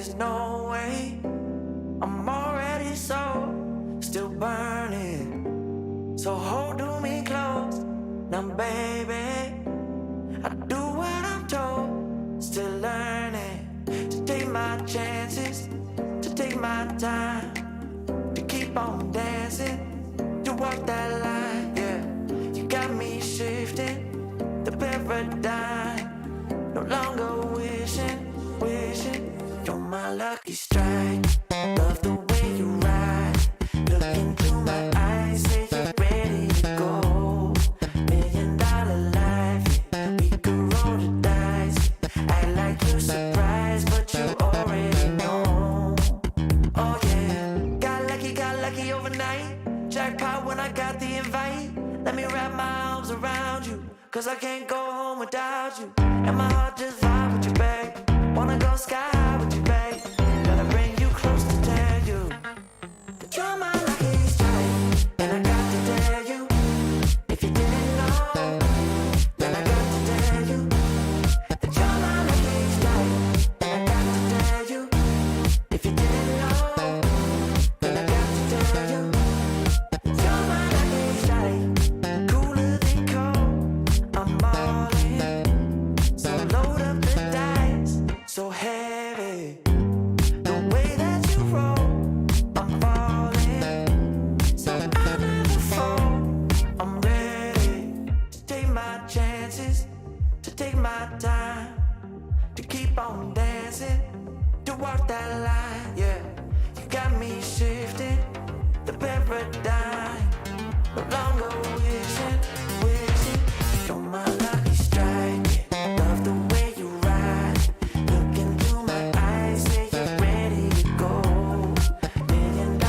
there's no way. I'm already so still burning. So hold me close now, baby. I do what I'm told, still learning to take my chances, to take my time, to keep on dancing, to walk that line, yeah. You got me shifting the paradigm, no longer wishing, you're my lucky strike. Love the way you ride, look into my eyes, say you're ready to go. $1 million life, yeah. We could roll the dice, act like you're surprised, but you already know. Oh yeah, got lucky overnight. Jackpot when I got the invite. Let me wrap my arms around you, cause I can't go home without you. And my heart just vibe with you, babe. Wanna go sky high with you, babe. Gotta bring you close to tell you that you're my lucky strike. And I got to tell you, if you didn't know, then I got to tell you that you're my lucky strike. And I got to tell you, if you didn't know, then I got to tell you that you're my lucky strike. Cooler than cold, I'm all in. So load up the dice, so heavy. The way that you roll, I'm falling. So I never fall, I'm ready to take my chances, to take my time, to keep on dancing, to walk that line, yeah. You got me shifting the paradigm, no longer wishing, you're my lucky strike. Yeah. Love the way you ride, look into my eyes, say you're ready to go. $1 million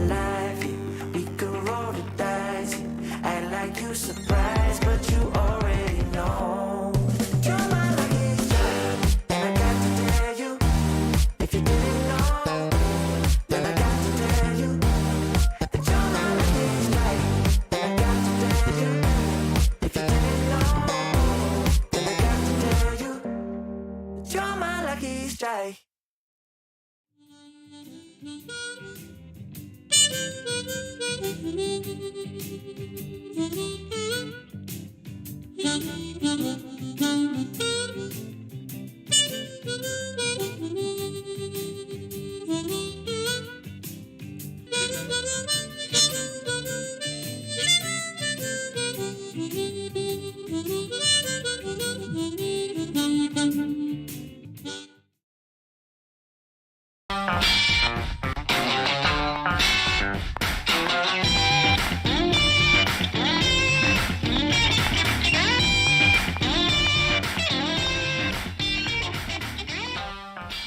life, yeah. We could roll the dice, yeah. Act like you surprised, but you already know. You're my lucky strike, and I got to tell you, if you didn't know, then I got to tell you that you're my lucky strike. And I got to tell you, if you didn't know, then I got to tell you that you're my lucky strike.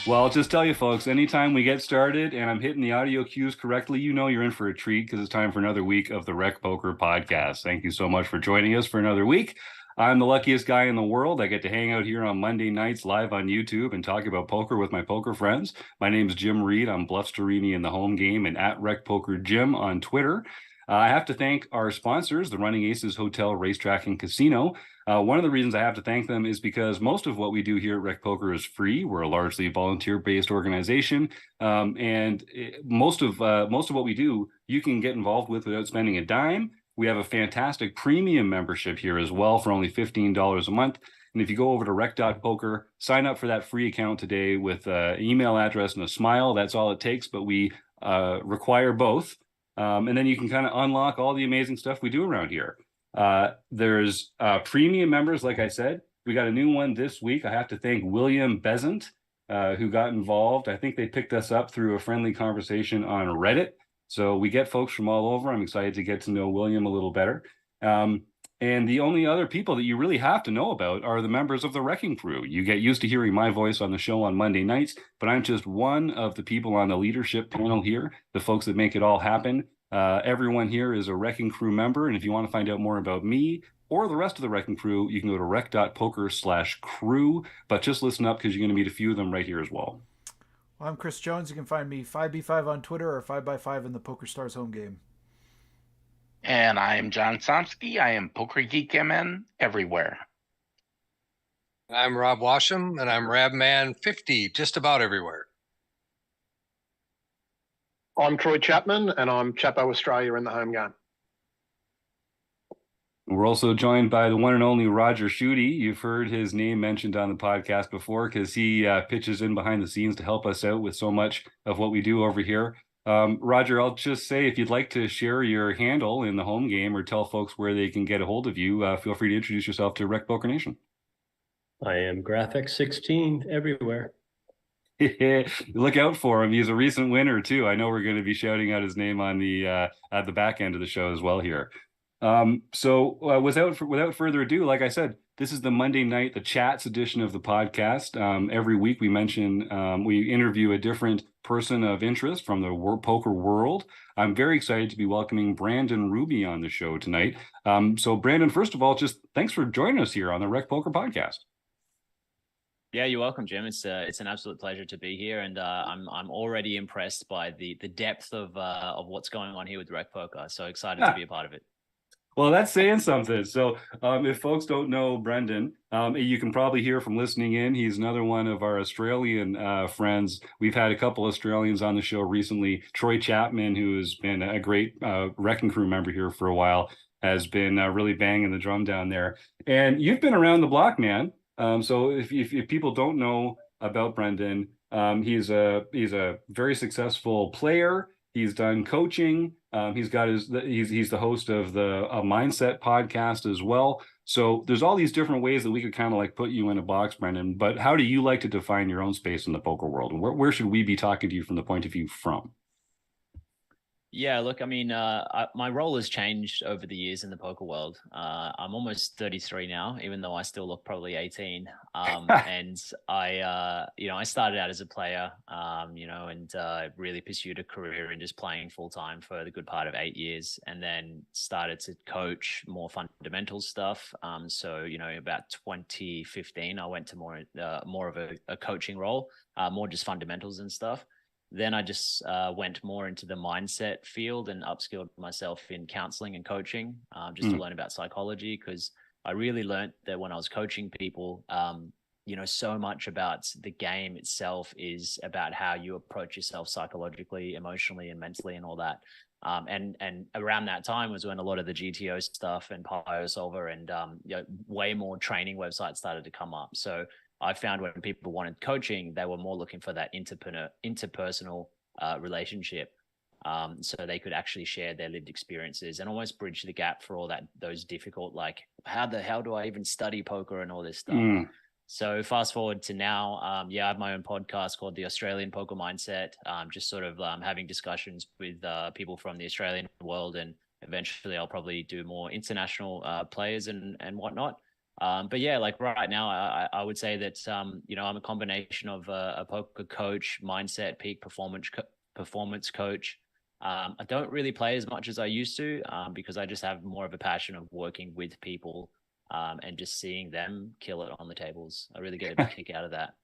Well, I'll just tell you, folks, anytime we get started and I'm hitting the audio cues correctly, you know you're in for a treat because it's time for another week of the RecPoker podcast. Thank you so much for joining us for another week. I'm the luckiest guy in the world. I get to hang out here on Monday nights live on YouTube and talk about poker with my poker friends. My name is Jim Reid. I'm Bluffsterini in the home game and at RecPoker Jim on Twitter. I have to thank our sponsors, the Running Aces Hotel, Racetrack, and Casino. One of the reasons I have to thank them is because most of what we do here at RecPoker is free. We're a largely volunteer-based organization, and most of what we do, you can get involved with without spending a dime. We have a fantastic premium membership here as well for only $15 a month. And if you go over to rec.poker, sign up for that free account today with an email address and a smile. That's all it takes, but we require both. And then you can kind of unlock all the amazing stuff we do around here. There's premium members, like I said. We got a new one this week. I have to thank William Besant, who got involved. I think they picked us up through a friendly conversation on Reddit. So we get folks from all over. I'm excited to get to know William a little better. And the only other people that you really have to know about are the members of the RECing Crew. You get used to hearing my voice on the show on Monday nights, but I'm just one of the people on the leadership panel here, the folks that make it all happen. Everyone here is a RECing Crew member, and if you want to find out more about me or the rest of the RECing Crew, you can go to rec.poker/crew, but just listen up because you're going to meet a few of them right here as well. Well, I'm Chris Jones. You can find me 5B5 on Twitter or 5x5 in the PokerStars home game. And I am John Somsky. I am Poker Geek MN everywhere. I'm Rob Washam, and I'm Rabman50 just about everywhere. I'm Troy Chapman, and I'm Chapo Australia in the home game. We're also joined by the one and only Roger Schutte. You've heard his name mentioned on the podcast before because he pitches in behind the scenes to help us out with so much of what we do over here. Roger, I'll just say if you'd like to share your handle in the home game or tell folks where they can get a hold of you, feel free to introduce yourself to RecPoker Nation. I am Graphic16 everywhere. Look out for him. He's a recent winner too. I know we're going to be shouting out his name on the at the back end of the show as well here. Without further ado, like I said, this is the Monday night, the chats edition of the podcast. Every week we interview a different person of interest from the poker world. I'm very excited to be welcoming Brendon Rubie on the show tonight. So Brendon, first of all, just thanks for joining us here on the RecPoker podcast. Yeah, you're welcome, Jim. It's an absolute pleasure to be here, and I'm already impressed by the depth of what's going on here with RecPoker. So excited to be a part of it. Well, that's saying something. So if folks don't know Brendon, you can probably hear from listening in. He's another one of our Australian friends. We've had a couple Australians on the show recently. Troy Chapman, who has been a great RECing Crew member here for a while, has been really banging the drum down there. And you've been around the block, man. So if people don't know about Brendon, he's a very successful player. He's done coaching. He's the host of the Mindset podcast as well. So there's all these different ways that we could kind of like put you in a box, Brendon. But how do you like to define your own space in the poker world? And where should we be talking to you from the point of view from? Yeah, look, I mean, my role has changed over the years in the poker world. I'm almost 33 now, even though I still look probably 18. And I started out as a player, and really pursued a career in just playing full time for the good part of 8 years, and then started to coach more fundamental stuff. So about 2015, I went to more of a coaching role, more just fundamentals and stuff. Then I just went more into the mindset field and upskilled myself in counseling and coaching, just to learn about psychology, because I really learned that when I was coaching people, so much about the game itself is about how you approach yourself psychologically, emotionally, and mentally, and all that. And around that time was when a lot of the GTO stuff and PioSolver and way more training websites started to come up. So I found when people wanted coaching, they were more looking for that interpersonal relationship, so they could actually share their lived experiences and almost bridge the gap for all those difficult, like how the hell do I even study poker and all this stuff. So fast forward to now, I have my own podcast called the Australian Poker Mindset, just sort of having discussions with people from the Australian world, and eventually I'll probably do more international players and whatnot. But yeah, like right now, I would say that, I'm a combination of a poker coach, mindset, peak performance coach. I don't really play as much as I used to, because I just have more of a passion of working with people, and just seeing them kill it on the tables. I really get a big kick out of that.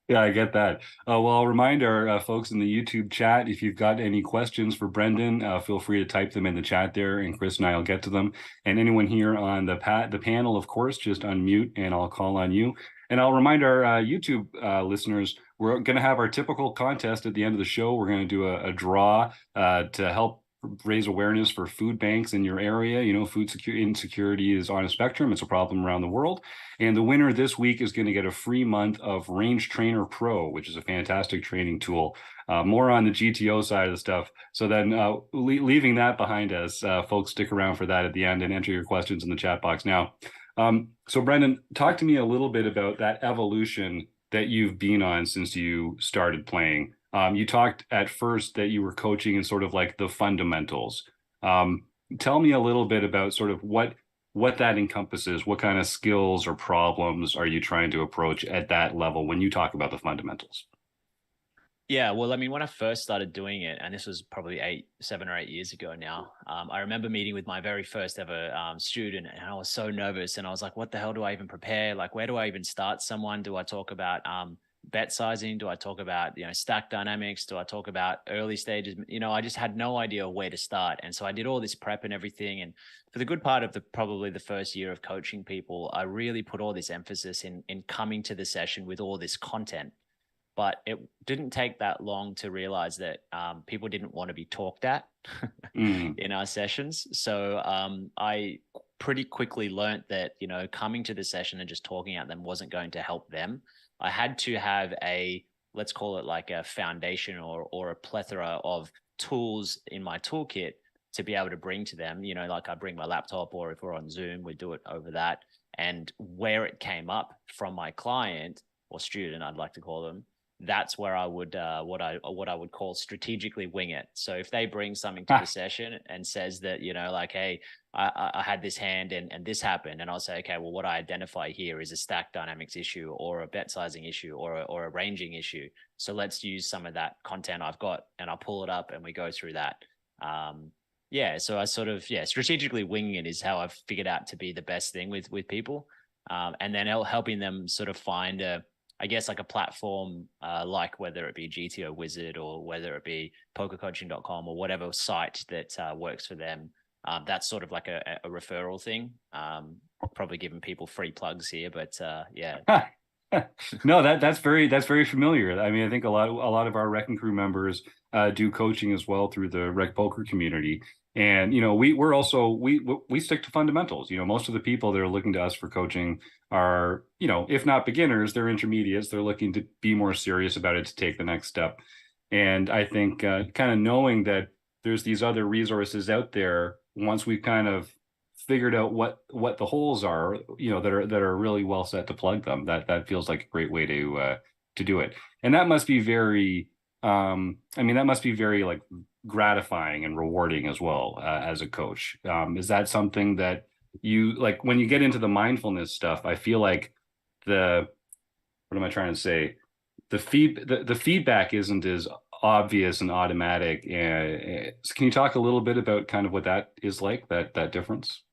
Yeah, I get that. Well, I'll remind our folks in the YouTube chat, if you've got any questions for Brendon, feel free to type them in the chat there, and Chris and I will get to them. And anyone here on the panel, of course, just unmute and I'll call on you. And I'll remind our YouTube listeners, we're going to have our typical contest at the end of the show. We're going to do a draw to help raise awareness for food banks in your area. Food insecurity is on a spectrum. It's a problem around the world. And the winner this week is going to get a free month of Range Trainer Pro, which is a fantastic training tool. More on the GTO side of the stuff. So then leaving that behind us, folks, stick around for that at the end and enter your questions in the chat box now. So Brendon, talk to me a little bit about that evolution that you've been on since you started playing. You talked at first that you were coaching in sort of like the fundamentals. Tell me a little bit about sort of what that encompasses. What kind of skills or problems are you trying to approach at that level when you talk about the fundamentals? Yeah, well, I mean, when I first started doing it, and this was probably 7 or 8 years ago now, I remember meeting with my very first ever student, and I was so nervous, and I was like, what the hell do I even prepare? Like, where do I even start someone? Do I talk about bet sizing? Do I talk about, stack dynamics? Do I talk about early stages? I just had no idea where to start. And so I did all this prep and everything. And for the good part of probably the first year of coaching people, I really put all this emphasis in coming to the session with all this content. but it didn't take that long to realize that people didn't want to be talked at in our sessions. So I pretty quickly learned that, you know, coming to the session and just talking at them wasn't going to help them. I had to have a, let's call it like a foundation or a plethora of tools in my toolkit to be able to bring to them. You know, like I bring my laptop, or if we're on Zoom, we do it over that. And where it came up from my client or student, I'd like to call them, that's where I would what I would call strategically wing it. So if they bring something to the session and says that, you know, like, hey, I had this hand and this happened, and I'll say, okay, well, what I identify here is a stack dynamics issue or a bet sizing issue or a ranging issue. So let's use some of that content I've got, and I'll pull it up and we go through that. So I sort of, strategically winging it is how I've figured out to be the best thing with people. And then helping them sort of find I guess like a platform, like whether it be GTO Wizard or whether it be pokercoaching.com or whatever site that works for them. That's sort of like a referral thing. Probably giving people free plugs here, but yeah. No, that's very familiar. I mean, I think a lot of our RecPoker Crew members do coaching as well through the RecPoker community. And, you know, we're also, we stick to fundamentals. You know, most of the people that are looking to us for coaching are, you know, if not beginners, they're intermediates. They're looking to be more serious about it, to take the next step. And I think kind of knowing that there's these other resources out there, once we've kind of figured out what the holes are, you know, that are really well set to plug them, that feels like a great way to do it. And that must be very, that must be very like gratifying and rewarding as well, as a coach. Is that something that you like when you get into the mindfulness stuff? I feel like what am I trying to say? The feedback isn't as obvious and automatic. Can you talk a little bit about kind of what that is like, that difference?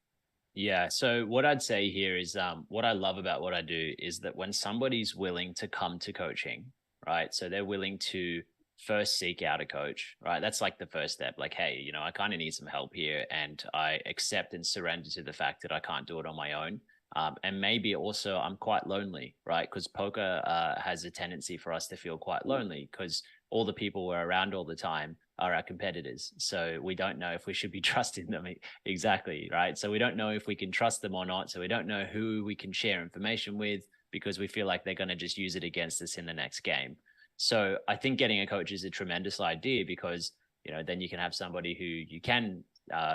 Yeah. So what I'd say here is what I love about what I do is that when somebody's willing to come to coaching, right? So they're willing to first seek out a coach, right? That's like the first step. Like, hey, you know, I kind of need some help here, and I accept and surrender to the fact that I can't do it on my own. And maybe also I'm quite lonely, right? Because poker has a tendency for us to feel quite lonely because all the people we're around all the time are our competitors. So we don't know if we should be trusting them exactly, right? So we don't know if we can trust them or not. So we don't know who we can share information with because we feel like they're going to just use it against us in the next game. So I think getting a coach is a tremendous idea because, you know, then you can have somebody who you can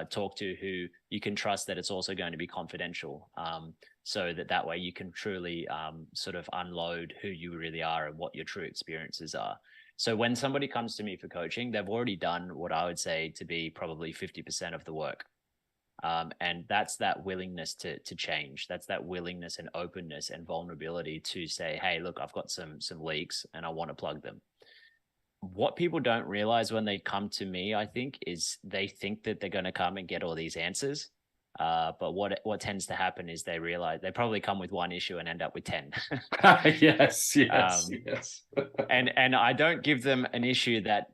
talk to, who you can trust that it's also going to be confidential, so that way you can truly sort of unload who you really are and what your true experiences are. So when somebody comes to me for coaching, they've already done what I would say to be probably 50% of the work. And that's that willingness to change. That's that willingness and openness and vulnerability to say, hey, look, I've got some leaks and I want to plug them. What people don't realize when they come to me, I think, is they think that they're going to come and get all these answers. But what tends to happen is they realize they probably come with one issue and end up with 10. Yes. And I don't give them an issue that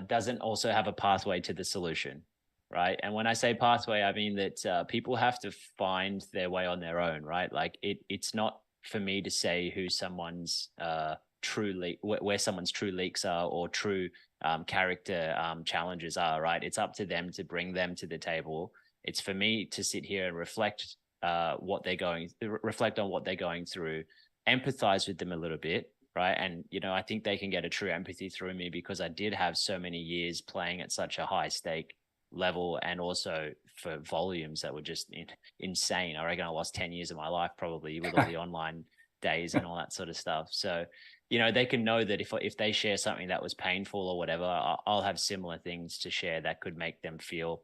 doesn't also have a pathway to the solution, right? And when I say pathway, I mean that people have to find their way on their own, right? Like it's not for me to say who someone's where someone's true leaks are or true character challenges are, right? It's up to them to bring them to the table. It's for me to sit here and reflect on what they're going through, empathize with them a little bit, right? And, you know, I think they can get a true empathy through me because I did have so many years playing at such a high stake level and also for volumes that were just insane. I reckon I lost 10 years of my life probably with all the online days and all that sort of stuff. So, you know, they can know that if they share something that was painful or whatever, I'll have similar things to share that could make them feel,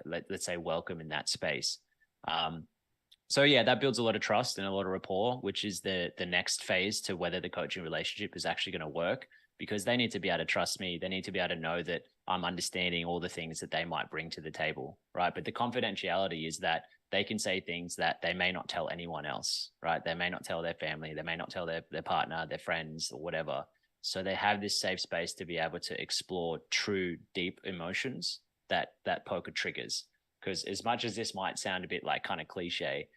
let's say welcome in that space. So yeah, that builds a lot of trust and a lot of rapport, which is the next phase to whether the coaching relationship is actually going to work, because they need to be able to trust me. They need to be able to know that I'm understanding all the things that they might bring to the table, right? But the confidentiality is that they can say things that they may not tell anyone else, right? They may not tell their family, they may not tell their partner, their friends, or whatever. So they have this safe space to be able to explore true, deep emotions that poker triggers. Because as much as this might sound a bit like kind of cliche,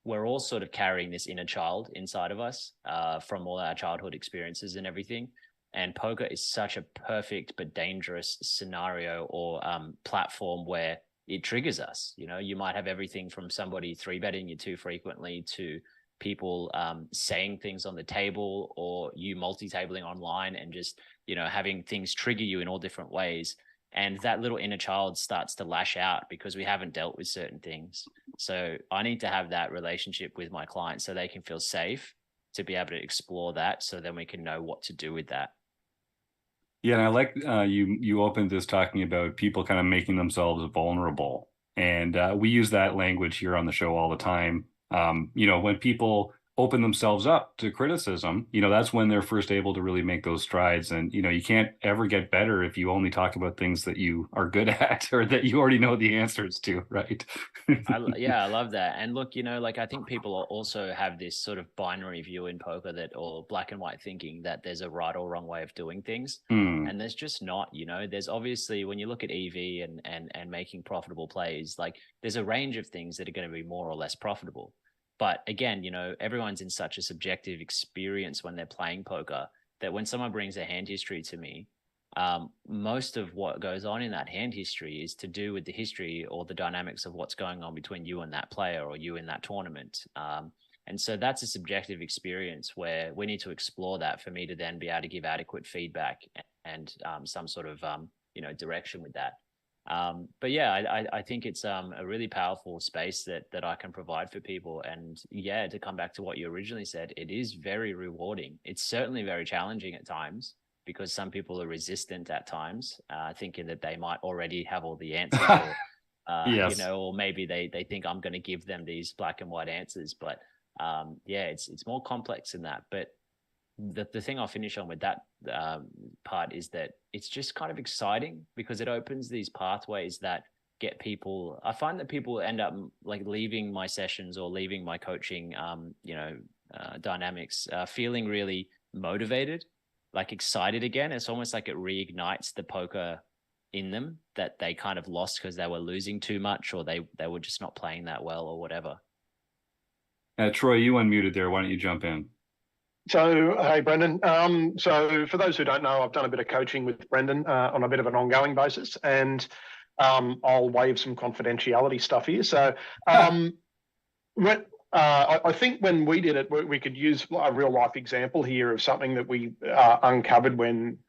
we're all sort of carrying this inner child inside of us from all our childhood experiences and everything. And poker is such a perfect but dangerous scenario or platform where it triggers us. You know, you might have everything from somebody 3-betting you too frequently to people saying things on the table, or you multi-tabling online and just, you know, having things trigger you in all different ways. And that little inner child starts to lash out because we haven't dealt with certain things. So I need to have that relationship with my clients so they can feel safe to be able to explore that, so then we can know what to do with that. Yeah, and I like you opened this talking about people kind of making themselves vulnerable, and we use that language here on the show all the time. You know, when people open themselves up to criticism, you know, that's when they're first able to really make those strides. And, you know, you can't ever get better if you only talk about things that you are good at or that you already know the answers to, right? Yeah, I love that. And look, you know, like I think people also have this sort of binary view in poker that, or black and white thinking that there's a right or wrong way of doing things. And there's just not, you know, there's obviously, when you look at EV and making profitable plays, like there's a range of things that are going to be more or less profitable. But again, you know, everyone's in such a subjective experience when they're playing poker that when someone brings a hand history to me, most of what goes on in that hand history is to do with the history or the dynamics of what's going on between you and that player or you in that tournament. And so that's a subjective experience where we need to explore that for me to then be able to give adequate feedback and some sort of, you know, direction with that. But yeah, I think it's a really powerful space that I can provide for people. And yeah, to come back to what you originally said, it is very rewarding. It's certainly very challenging at times because some people are resistant at times, thinking that they might already have all the answers or, yes. you know, or maybe they think I'm going to give them these black and white answers. But yeah, it's more complex than that. But the thing I'll finish on with that part is that it's just kind of exciting because it opens these pathways that get people. I find that people end up like leaving my sessions or leaving my coaching, you know, dynamics, feeling really motivated, like excited again. It's almost like it reignites the poker in them that they kind of lost because they were losing too much or they were just not playing that well or whatever. Troy, you unmuted there. Why don't you jump in? So, hey, Brendon. So for those who don't know, I've done a bit of coaching with Brendon on a bit of an ongoing basis, and I'll waive some confidentiality stuff here. So I think when we did it, we could use a real life example here of something that we uncovered when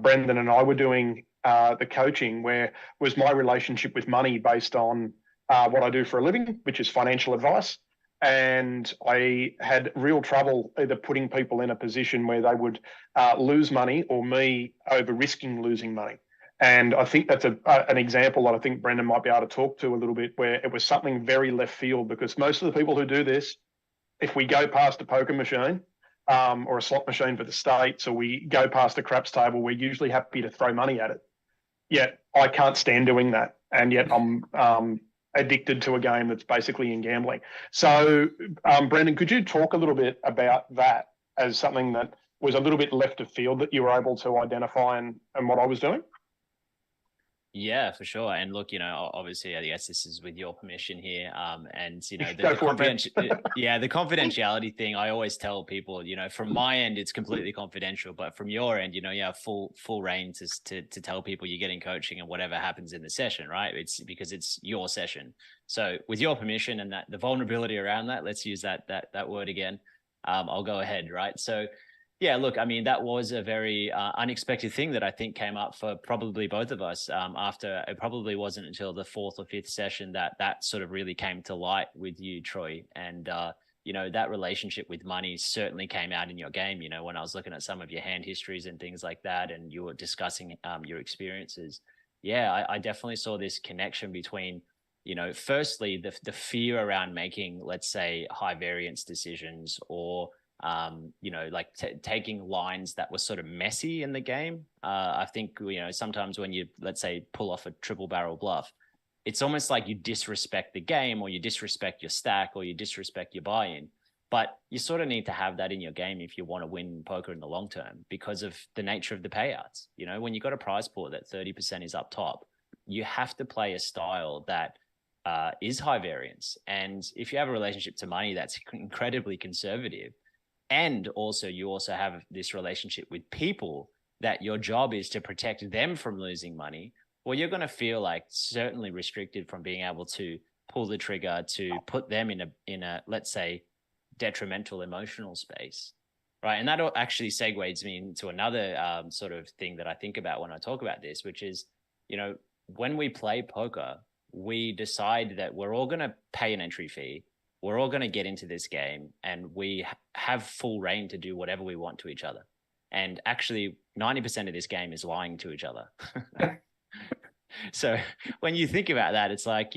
Brendon and I were doing the coaching, where was my relationship with money based on what I do for a living, which is financial advice. And I had real trouble either putting people in a position where they would lose money or me over risking losing money. And I think that's an example that I think Brendon might be able to talk to a little bit, where it was something very left field, because most of the people who do this, if we go past a poker machine or a slot machine for the States, or we go past a craps table, we're usually happy to throw money at it. Yet I can't stand doing that. And yet I'm addicted to a game that's basically in gambling. So, Brendon, could you talk a little bit about that as something that was a little bit left of field that you were able to identify and what I was doing? Yeah, for sure. And look, you know, obviously, I guess this is with your permission here. And you know, the confidentiality thing, I always tell people, you know, from my end, it's completely confidential, but from your end, you know, you have full reign to tell people you're getting coaching and whatever happens in the session, right? It's because it's your session. So with your permission and that the vulnerability around that, let's use that word again. I'll go ahead, right? So yeah, look, I mean, that was a very unexpected thing that I think came up for probably both of us after. It probably wasn't until the 4th or 5th session that sort of really came to light with you, Troy. And, you know, that relationship with money certainly came out in your game. You know, when I was looking at some of your hand histories and things like that, and you were discussing your experiences. Yeah, I definitely saw this connection between, you know, firstly, the fear around making, let's say, high variance decisions or you know, like taking lines that were sort of messy in the game. I think, you know, sometimes when you, let's say, pull off a triple barrel bluff, it's almost like you disrespect the game or you disrespect your stack or you disrespect your buy-in. But you sort of need to have that in your game if you want to win poker in the long term because of the nature of the payouts. You know, when you've got a prize pool that 30% is up top, you have to play a style that is high variance. And if you have a relationship to money that's incredibly conservative, and also you also have this relationship with people that your job is to protect them from losing money, well, you're going to feel like certainly restricted from being able to pull the trigger to put them in a let's say detrimental emotional space, right? And that actually segues me into another sort of thing that I think about when I talk about this, which is, when we play poker, we decide that we're all going to pay an entry fee. We're all going to get into this game, and we have full reign to do whatever we want to each other. And actually 90% of this game is lying to each other. So when you think about that, it's like,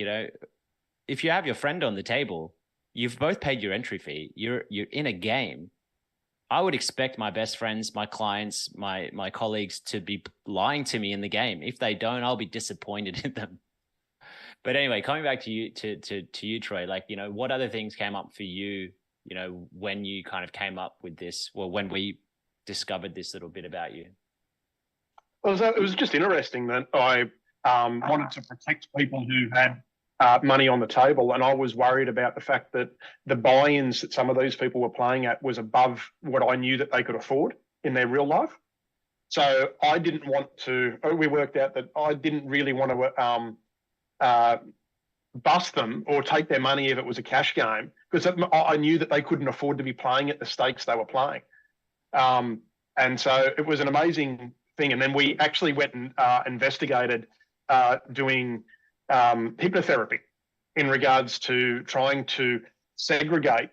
if you have your friend on the table, you've both paid your entry fee, you're in a game. I would expect my best friends, my clients, my colleagues to be lying to me in the game. If they don't, I'll be disappointed in them. But anyway, coming back to you, Troy, like, what other things came up for you, when you kind of came up with this, well, when we discovered this little bit about you? Well, it was just interesting that I wanted to protect people who had money on the table, and I was worried about the fact that the buy-ins that some of these people were playing at was above what I knew that they could afford in their real life. So I didn't want to. We worked out that I didn't really want to bust them or take their money if it was a cash game, because I knew that they couldn't afford to be playing at the stakes they were playing. And so it was an amazing thing. And then we actually went and investigated doing hypnotherapy in regards to trying to segregate,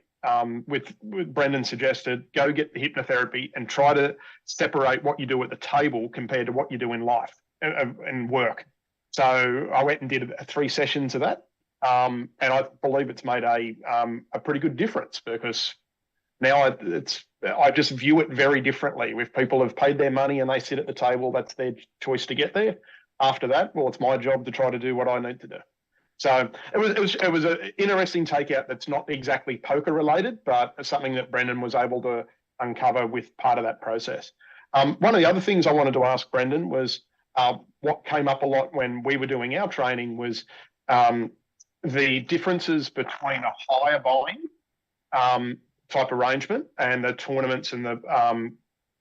with Brendon suggested, go get the hypnotherapy and try to separate what you do at the table compared to what you do in life and work. So I went and did 3 sessions of that, and I believe it's made a pretty good difference, because now I just view it very differently. If people have paid their money and they sit at the table, that's their choice to get there. After that, well, it's my job to try to do what I need to do. So it was an interesting takeout that's not exactly poker related, but something that Brendon was able to uncover with part of that process. One of the other things I wanted to ask Brendon was, what came up a lot when we were doing our training was the differences between a higher buying type arrangement and the tournaments and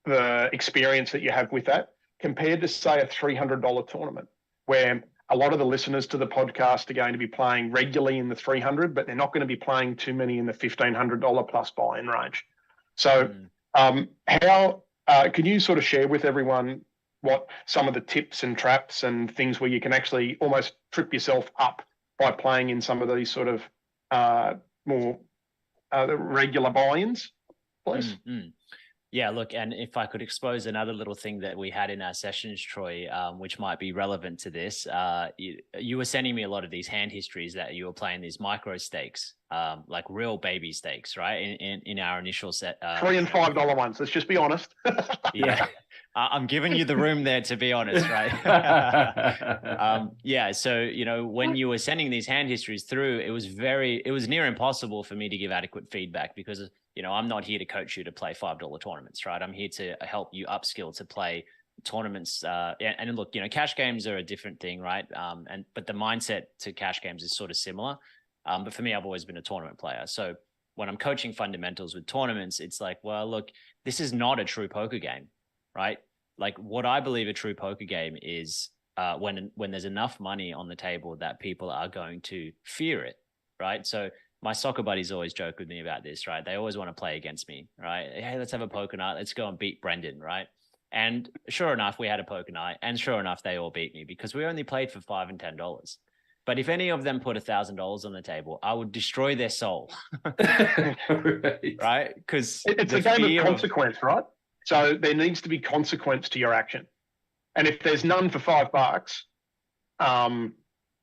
the experience that you have with that, compared to, say, a $300 tournament, where a lot of the listeners to the podcast are going to be playing regularly in the 300, but they're not going to be playing too many in the $1,500 plus buy-in range. So how can you sort of share with everyone what some of the tips and traps and things where you can actually almost trip yourself up by playing in some of these sort of more regular buy-ins, please? Yeah, look, and if I could expose another little thing that we had in our sessions, Troy, which might be relevant to this, you were sending me a lot of these hand histories that you were playing these micro stakes, like real baby stakes, right? In our initial set, $3 and $5 ones. Let's just be honest. Yeah. I'm giving you the room there, to be honest, right? Yeah. So, when you were sending these hand histories through, it was near impossible for me to give adequate feedback, because, I'm not here to coach you to play $5 tournaments, right? I'm here to help you upskill to play tournaments. And look, cash games are a different thing, right? But the mindset to cash games is sort of similar. But for me, I've always been a tournament player. So when I'm coaching fundamentals with tournaments, it's like, well, look, this is not a true poker game, right? Like, what I believe a true poker game is when there's enough money on the table that people are going to fear it, right? So my soccer buddies always joke with me about this, right? They always want to play against me, right? Hey, let's have a poker night. Let's go and beat Brendon, right? And sure enough, we had a poker night, and sure enough, they all beat me, because we only played for $5 and $10. But if any of them put $1,000 on the table, I would destroy their soul, right? Because it's a game of consequence, right? So there needs to be consequence to your action. And if there's none for $5,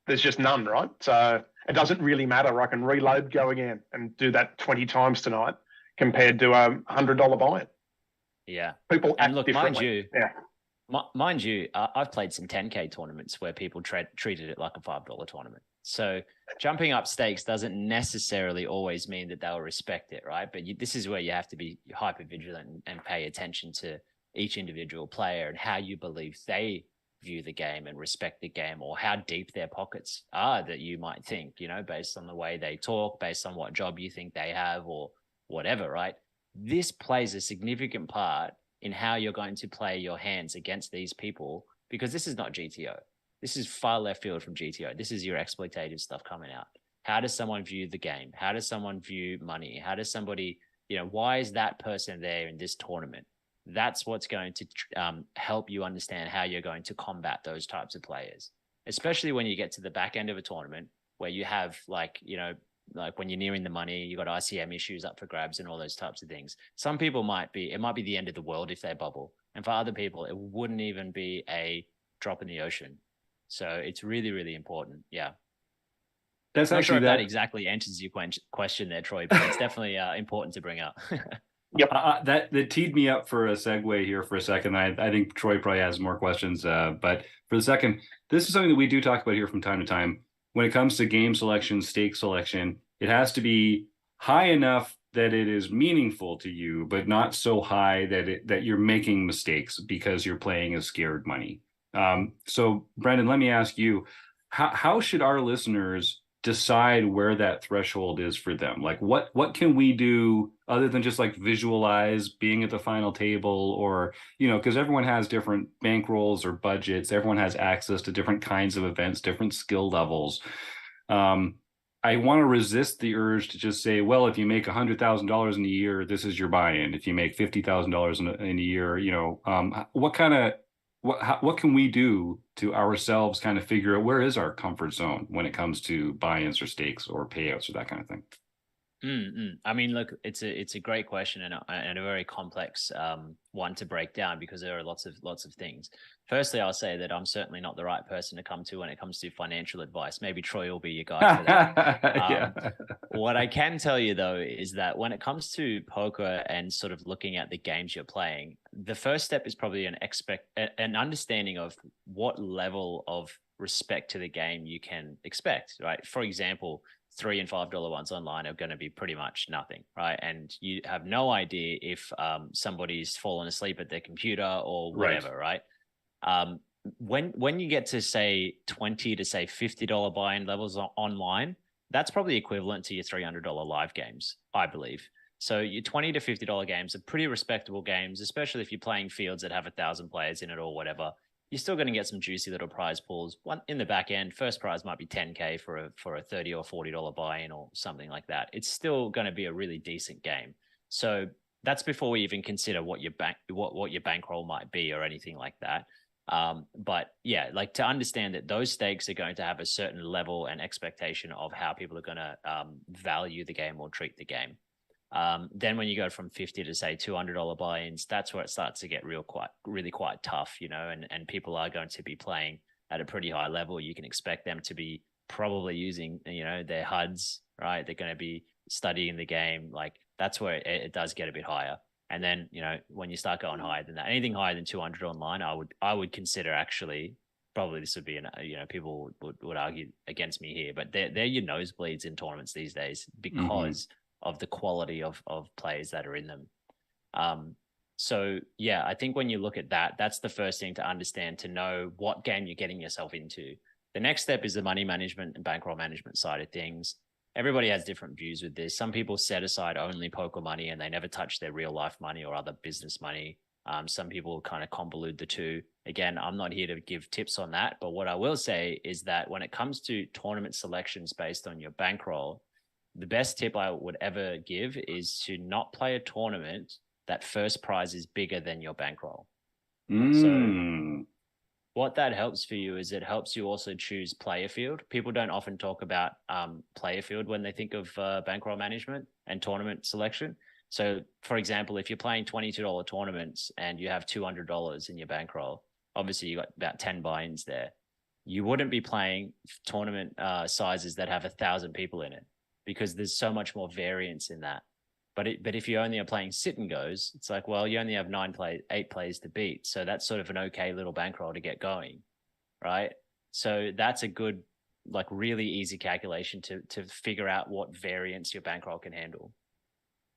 there's just none, right? So it doesn't really matter. I can reload, go again, and do that 20 times tonight compared to a $100 buy-in. Yeah. People act and look, differently. Mind you, I've played some 10K tournaments where people treated it like a $5 tournament. So jumping up stakes doesn't necessarily always mean that they'll respect it, right? But this is where you have to be hyper vigilant and pay attention to each individual player and how you believe they view the game and respect the game, or how deep their pockets are that you might think, you know, based on the way they talk, based on what job you think they have or whatever, right? This plays a significant part in how you're going to play your hands against these people, because this is not GTO. This is far left field from GTO. This is your exploitative stuff coming out. How does someone view the game? How does someone view money? How does somebody, you know, why is that person there in this tournament? That's what's going to help you understand how you're going to combat those types of players, especially when you get to the back end of a tournament where you have, like, you know, like when you're nearing the money, you got ICM issues up for grabs and all those types of things. Some people it might be the end of the world if they bubble. And for other people, it wouldn't even be a drop in the ocean. So it's really, really important. Yeah. That's Not actually sure if that that exactly answers your question there, Troy, but it's definitely important to bring up. Yep. That teed me up for a segue here for a second. I think Troy probably has more questions, but for the second, this is something that we do talk about here from time to time. When it comes to game selection, stake selection, it has to be high enough that it is meaningful to you, but not so high that you're making mistakes because you're playing as scared money. So, Brendon, let me ask you, how should our listeners decide where that threshold is for them? Like, what can we do other than just like visualize being at the final table, or, you know, because everyone has different bankrolls or budgets, everyone has access to different kinds of events, different skill levels. I want to resist the urge to just say, well, if you make $100,000 in a year, this is your buy-in. If you make $50,000 in a year, you know, what can we do to ourselves kind of figure out where is our comfort zone when it comes to buy-ins or stakes or payouts or that kind of thing? I mean, look, it's a great question and a very complex one to break down, because there are lots of things. Firstly, I'll say that I'm certainly not the right person to come to when it comes to financial advice. Maybe Troy will be your guy for that. Yeah. What I can tell you though is that when it comes to poker and sort of looking at the games you're playing, the first step is probably an understanding of what level of respect to the game you can expect, right? For example, $3 and $5 ones online are going to be pretty much nothing, right? And you have no idea if somebody's fallen asleep at their computer or whatever, right? When you get to say $20 to say $50 buy-in levels online, that's probably equivalent to your $300 live games, I believe. So your $20 to $50 games are pretty respectable games, especially if you're playing fields that have 1,000 players in it or whatever. You're still going to get some juicy little prize pools. One in the back end, first prize might be $10K for a $30 or $40 buy-in or something like that. It's still going to be a really decent game. So that's before we even consider what your bankroll might be or anything like that. But yeah, like to understand that those stakes are going to have a certain level and expectation of how people are going to value the game or treat the game. Then when you go from 50 to say $200 buy-ins, that's where it starts to get really quite tough, you know, and people are going to be playing at a pretty high level. You can expect them to be probably using, you know, their HUDs, right? They're going to be studying the game. Like that's where it does get a bit higher. And then, you know, when you start going higher than that, anything higher than 200 online, I would consider actually, probably this would be, you know, people would argue against me here, but they're your nosebleeds in tournaments these days because of the quality of players that are in them. So yeah, I think when you look at that, that's the first thing to understand, to know what game you're getting yourself into. The next step is the money management and bankroll management side of things. Everybody has different views with this. Some people set aside only poker money and they never touch their real life money or other business money. Some people kind of convolute the two. Again, I'm not here to give tips on that, but what I will say is that when it comes to tournament selections based on your bankroll, the best tip I would ever give is to not play a tournament that first prize is bigger than your bankroll. So what that helps for you is it helps you also choose player field. People don't often talk about player field when they think of bankroll management and tournament selection. So for example, if you're playing $22 tournaments and you have $200 in your bankroll, obviously you got about 10 buy-ins there. You wouldn't be playing tournament sizes that have 1,000 people in it, because there's so much more variance in that. But if you only are playing sit and goes, it's like, well, you only have 8 plays to beat. So that's sort of an okay little bankroll to get going, right? So that's a good, like really easy calculation to figure out what variance your bankroll can handle.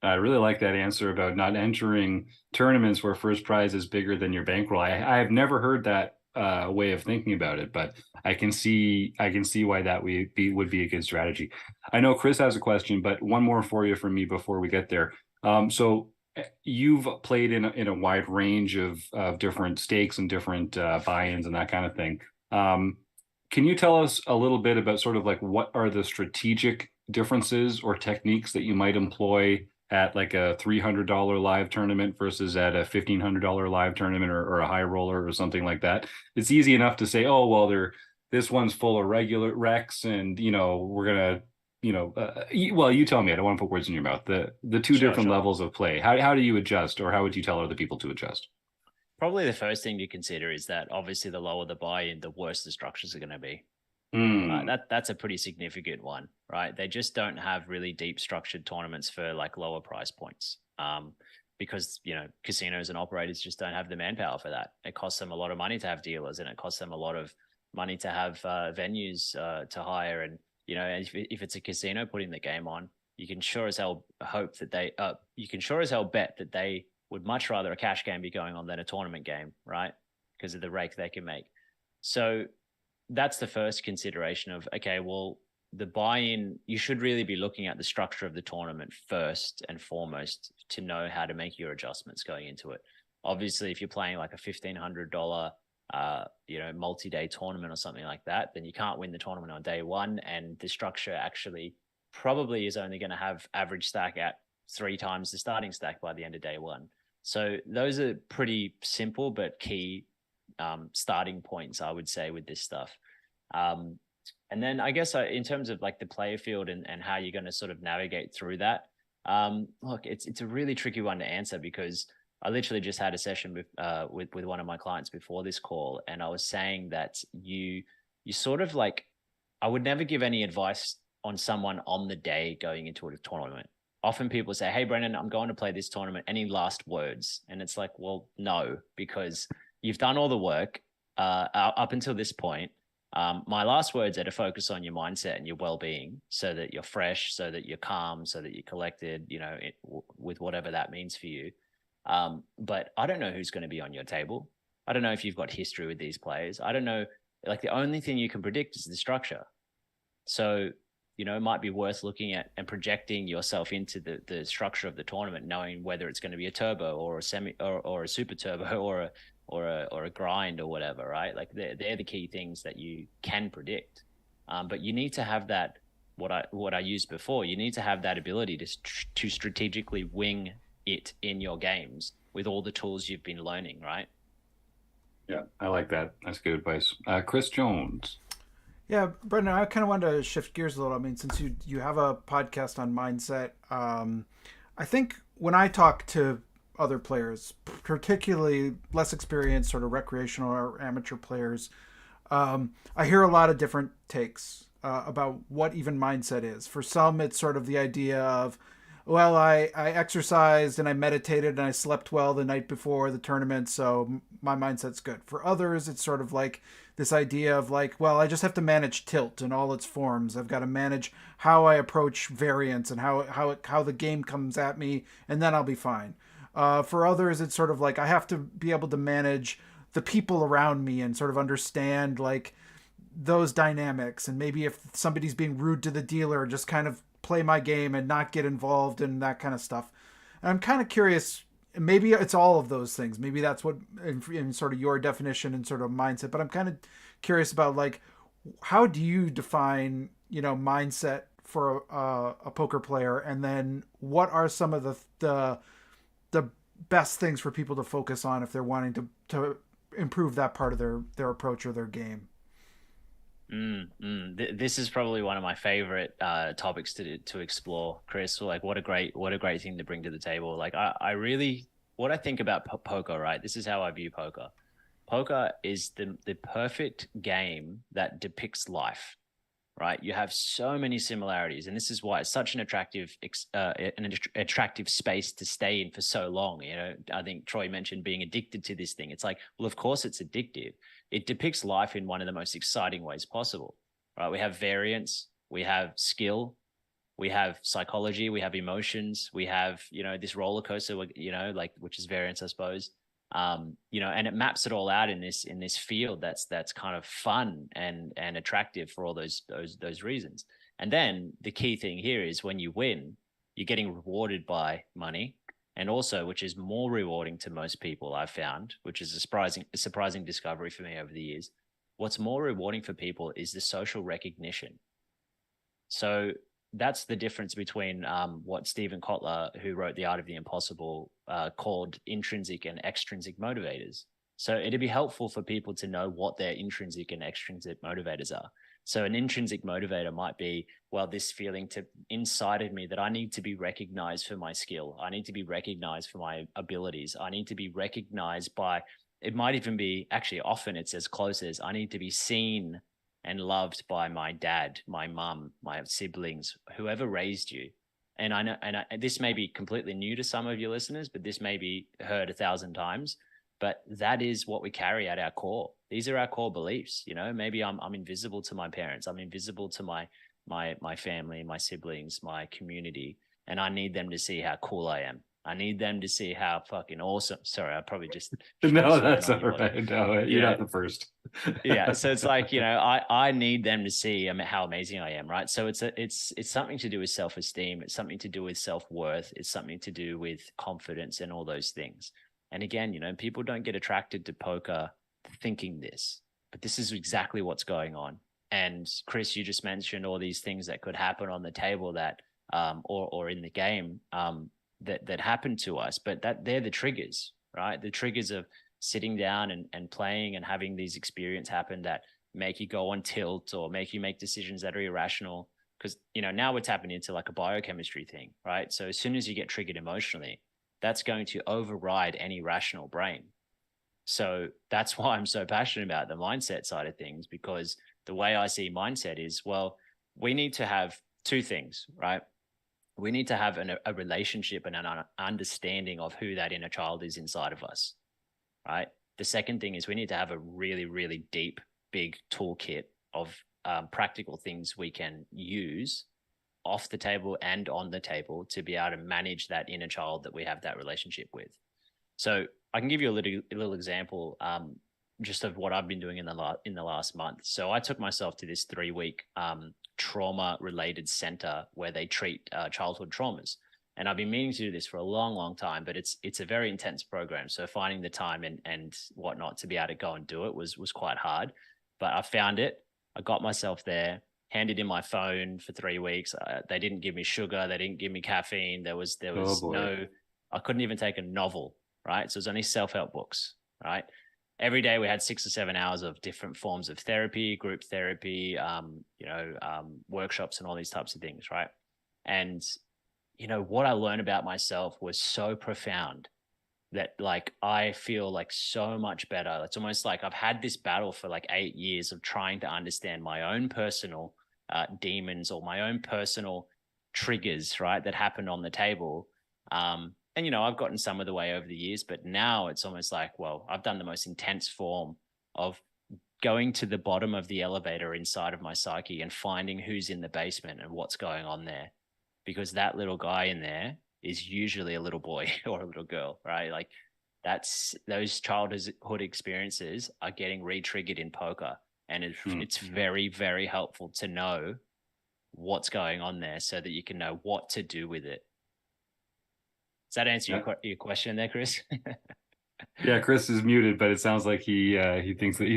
I really like that answer about not entering tournaments where first prize is bigger than your bankroll. I have never heard that way of thinking about it, but I can see why that would be a good strategy. I know Chris has a question, but one more for you from me before we get there. So you've played in a wide range of different stakes and different buy-ins and that kind of thing. Can you tell us a little bit about sort of like what are the strategic differences or techniques that you might employ at like a $300 live tournament versus at a $1,500 live tournament or a high roller or something like that? It's easy enough to say, oh, well, this one's full of regular recs and, we're going to, well, you tell me, I don't want to put words in your mouth. The two different levels of play. How do you adjust, or how would you tell other people to adjust? Probably the first thing to consider is that obviously the lower the buy-in, the worse the structures are going to be. That's a pretty significant one, right? They just don't have really deep structured tournaments for like lower price points, because casinos and operators just don't have the manpower for that. It costs them a lot of money to have dealers, and it costs them a lot of money to have venues to hire. And if it's a casino putting the game on, you can sure as hell hope that you can sure as hell bet that they would much rather a cash game be going on than a tournament game, right? Because of the rake they can make. So that's the first consideration of, okay, well, the buy-in, you should really be looking at the structure of the tournament first and foremost to know how to make your adjustments going into it. Obviously, if you're playing like a $1,500, multi-day tournament or something like that, then you can't win the tournament on day one. And the structure actually probably is only going to have average stack at 3 times the starting stack by the end of day one. So those are pretty simple but key starting points, I would say, with this stuff. And then I guess in terms of like the player field and how you're going to sort of navigate through that, look, it's a really tricky one to answer, because I literally just had a session with one of my clients before this call, and I was saying that you sort of like, I would never give any advice on someone on the day going into a tournament. Often people say, hey, Brendon, I'm going to play this tournament. Any last words? And it's like, well, no, because you've done all the work up until this point. My last words are to focus on your mindset and your well-being, so that you're fresh, so that you're calm, so that you're collected, with whatever that means for you. But I don't know who's going to be on your table. I don't know if you've got history with these players. I don't know. Like, the only thing you can predict is the structure. So, it might be worth looking at and projecting yourself into the structure of the tournament, knowing whether it's going to be a turbo or a semi or a super turbo or a grind or whatever, right? Like they're the key things that you can predict. But you need to have that, what I used before, you need to have that ability to strategically wing it in your games with all the tools you've been learning, right? Yeah, I like that. That's good advice. Chris Jones. Yeah, Brendon, I kind of wanted to shift gears a little. I mean, since you have a podcast on mindset, I think when I talk to other players, particularly less experienced sort of recreational or amateur players, I hear a lot of different takes about what even mindset is. For some, it's sort of the idea of, well, I exercised and I meditated and I slept well the night before the tournament, so my mindset's good. For others, it's sort of like this idea of like, well, I just have to manage tilt in all its forms. I've got to manage how I approach variance and how the game comes at me, and then I'll be fine. For others, it's sort of like I have to be able to manage the people around me and sort of understand like those dynamics. And maybe if somebody's being rude to the dealer, just kind of play my game and not get involved in that kind of stuff. And I'm kind of curious, maybe it's all of those things. Maybe that's what in sort of your definition and sort of mindset, but I'm kind of curious about like, how do you define, mindset for a poker player? And then what are some of the best things for people to focus on if they're wanting to improve that part of their approach or their game? This is probably one of my favorite topics to explore, Chris. Like, what a great thing to bring to the table. Like, I really, what I think about poker, right? This is how I view poker. Poker is the perfect game that depicts life, right? You have so many similarities, and this is why it's such an attractive space to stay in for so long. I think Troy mentioned being addicted to this thing. It's like, well, of course it's addictive. It depicts life in one of the most exciting ways possible, right? We have variance, we have skill, we have psychology, we have emotions, we have, this roller coaster, which is variance, I suppose. You know, and it maps it all out in this field that's kind of fun and attractive for all those reasons. And then the key thing here is when you win, you're getting rewarded by money. And also, which is more rewarding to most people, I've found, which is a surprising discovery for me over the years. What's more rewarding for people is the social recognition. So that's the difference between what Stephen Kotler, who wrote The Art of the Impossible, called intrinsic and extrinsic motivators. So it'd be helpful for people to know what their intrinsic and extrinsic motivators are. So an intrinsic motivator might be, well, this feeling inside of me that I need to be recognized for my skill. I need to be recognized for my abilities. I need to be recognized by, it might even be, actually often it's as close as, I need to be seen and loved by my dad, my mum, my siblings, whoever raised you. And I know, this may be completely new to some of your listeners, but this may be heard 1,000 times. But that is what we carry at our core. These are our core beliefs. You know, maybe I'm invisible to my parents. I'm invisible to my family, my siblings, my community, and I need them to see how cool I am. I need them to see how fucking awesome. Sorry, I probably just no, that's all right. No, you're not the first. Yeah, so it's like, you know, I need them to see how amazing I am, right? So it's something to do with self-esteem. It's something to do with self-worth. It's something to do with confidence and all those things. And again, you know, people don't get attracted to poker thinking this, but this is exactly what's going on. And Chris, you just mentioned all these things that could happen on the table that, or in the game, that happen to us, but that they're the triggers, right? The triggers of sitting down and playing and having these experiences happen that make you go on tilt or make you make decisions that are irrational. Because, you know, now we're tapping into like a biochemistry thing, right? So as soon as you get triggered emotionally, that's going to override any rational brain. So that's why I'm so passionate about the mindset side of things, because the way I see mindset is, well, we need to have two things, right? We need to have a relationship and an understanding of who that inner child is inside of us, right? The second thing is we need to have a really, really deep, big toolkit of practical things we can use off the table and on the table to be able to manage that inner child that we have that relationship with. So I can give you a little example just of what I've been doing in the last month. So I took myself to this 3-week trauma-related center where they treat childhood traumas. And I've been meaning to do this for a long, long time, but it's a very intense program. So finding the time and whatnot to be able to go and do it was quite hard. But I found it. I got myself there. Handed in my phone for 3 weeks. They didn't give me sugar. They didn't give me caffeine. There was I couldn't even take a novel, right? So it was only self-help books, right? Every day we had 6 or 7 hours of different forms of therapy, group therapy, workshops and all these types of things, right? And, you know, what I learned about myself was so profound that like I feel like so much better. It's almost like I've had this battle for like 8 years of trying to understand my own personal demons or my own personal triggers, right, that happened on the table. And, you know, I've gotten some of the way over the years, but now it's almost like, well, I've done the most intense form of going to the bottom of the elevator inside of my psyche and finding who's in the basement and what's going on there. Because that little guy in there is usually a little boy or a little girl, right? Like those childhood experiences are getting re-triggered in poker. And it's very, very helpful to know what's going on there so that you can know what to do with it. Does that answer your question there, Chris? Yeah, Chris is muted, but it sounds like he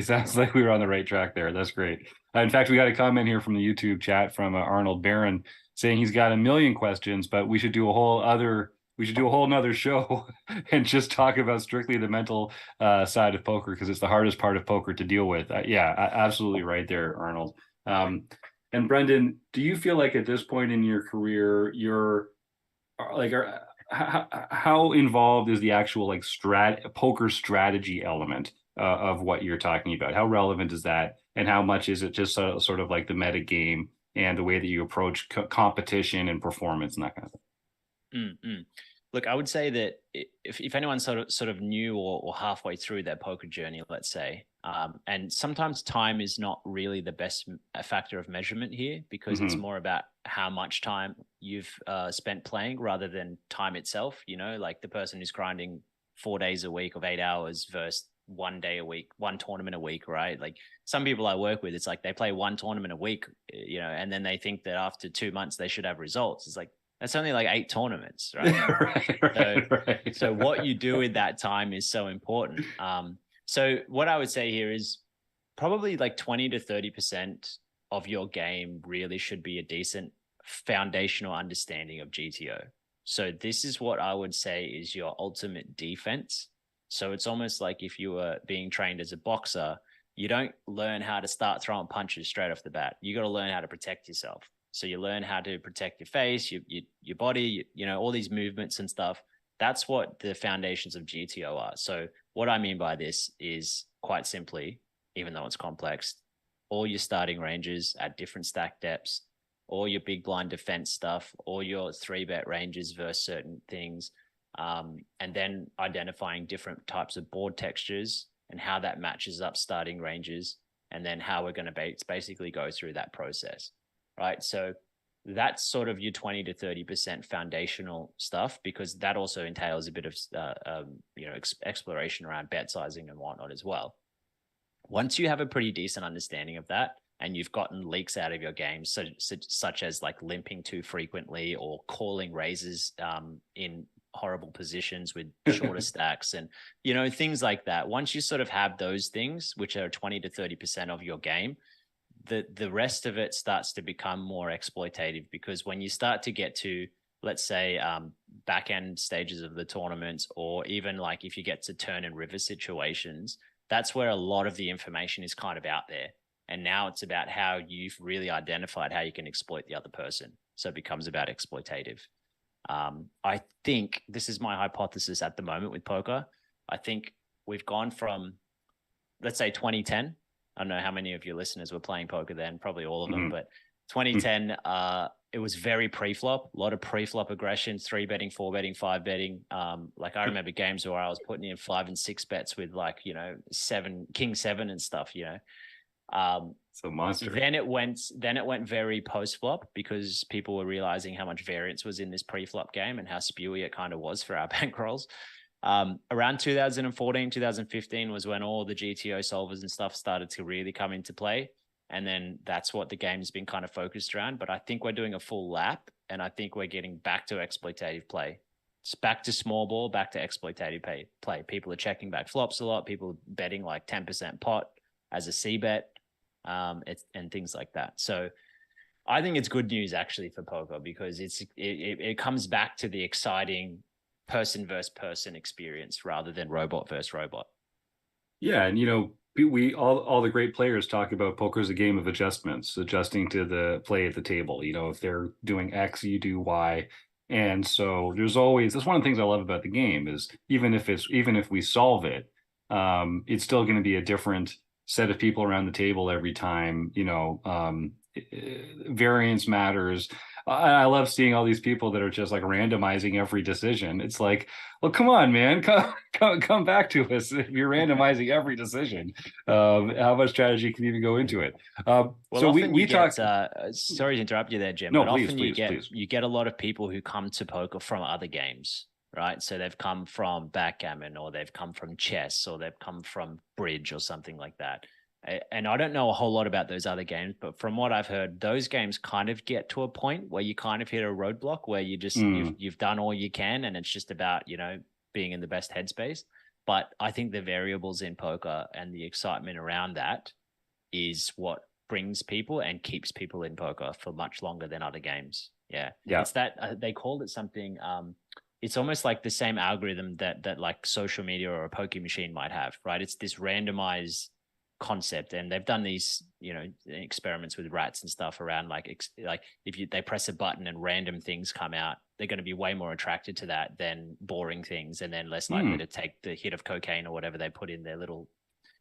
sounds like we were on the right track there. That's great. In fact, we got a comment here from the YouTube chat from Arnold Barron saying he's got a million questions, but we should do a whole nother show and just talk about strictly the mental side of poker because it's the hardest part of poker to deal with. Yeah, absolutely right there, Arnold. And Brendon, do you feel like at this point in your career, you're like, how involved is the actual like poker strategy element of what you're talking about? How relevant is that, and how much is it just sort of like the meta game and the way that you approach competition and performance and that kind of thing? Look, I would say that if anyone's sort of new or halfway through their poker journey, let's say, and sometimes time is not really the best factor of measurement here because it's more about how much time you've spent playing rather than time itself. You know, like the person who's grinding 4 days a week of 8 hours versus 1 day a week, one tournament a week, right? Like some people I work with, it's like they play one tournament a week, you know, and then they think that after 2 months they should have results. It's like, that's only like 8 tournaments, right? Right. So what you do in that time is so important. So what I would say here is probably like 20 to 30% of your game really should be a decent foundational understanding of GTO. So this is what I would say is your ultimate defense. So it's almost like if you were being trained as a boxer, you don't learn how to start throwing punches straight off the bat. You got to learn how to protect yourself. So you learn how to protect your face, your body, you know, all these movements and stuff. That's what the foundations of GTO are. So what I mean by this is quite simply, even though it's complex, all your starting ranges at different stack depths, all your big blind defense stuff, all your 3-bet ranges versus certain things, and then identifying different types of board textures and how that matches up starting ranges, and then how we're going to basically go through that process, right? So that's sort of your 20 to 30% foundational stuff, because that also entails a bit of exploration around bet sizing and whatnot as well. Once you have a pretty decent understanding of that, and you've gotten leaks out of your game, such as like limping too frequently or calling raises in horrible positions with shorter stacks and, you know, things like that. Once you sort of have those things, which are 20 to 30% of your game, the rest of it starts to become more exploitative, because when you start to get to, let's say, back end stages of the tournaments, or even like if you get to turn and river situations, that's where a lot of the information is kind of out there. And now it's about how you've really identified how you can exploit the other person. So it becomes about exploitative. I think this is my hypothesis at the moment with poker. I think we've gone from, let's say 2010. I don't know how many of your listeners were playing poker then, probably all of them, but 2010, it was very pre-flop, a lot of pre-flop aggression, 3-betting, 4-betting, 5-betting. Like I remember games where I was putting in 5 and 6 bets with like, you know, king 7 and stuff, you know. So monster. Then it went very post-flop, because people were realizing how much variance was in this pre-flop game and how spewy it kind of was for our bankrolls. Around 2014, 2015 was when all the GTO solvers and stuff started to really come into play. And then that's what the game's been kind of focused around. But I think we're doing a full lap, and I think we're getting back to exploitative play. It's back to small ball, back to exploitative play. People are checking back flops a lot. People are betting like 10% pot as a C bet, and things like that. So I think it's good news actually for poker, because it comes back to the exciting person versus person experience rather than robot versus robot. Yeah, and you know, we all the great players talk about poker as a game of adjustments, adjusting to the play at the table. You know, if they're doing X, you do Y. And so there's always, that's one of the things I love about the game, is even if we solve it, it's still going to be a different set of people around the table every time. You know, variance matters. I love seeing all these people that are just like randomizing every decision. It's like, well, come on, man, come back to us. If you're randomizing every decision, how much strategy can even go into it? Well, so we talk. Sorry to interrupt you there, Jim. No, but please, often please. you get a lot of people who come to poker from other games, right? So they've come from backgammon, or they've come from chess, or they've come from bridge or something like that. And I don't know a whole lot about those other games, but from what I've heard, those games kind of get to a point where you kind of hit a roadblock where you just you've done all you can, and it's just about, you know, being in the best headspace. But I think the variables in poker and the excitement around that is what brings people and keeps people in poker for much longer than other games. Yeah. It's that they called it something. It's almost like the same algorithm that like social media or a poker machine might have, right? It's this randomized concept, and they've done these, you know, experiments with rats and stuff around like if they press a button and random things come out, they're going to be way more attracted to that than boring things, and then less likely to take the hit of cocaine or whatever they put in their little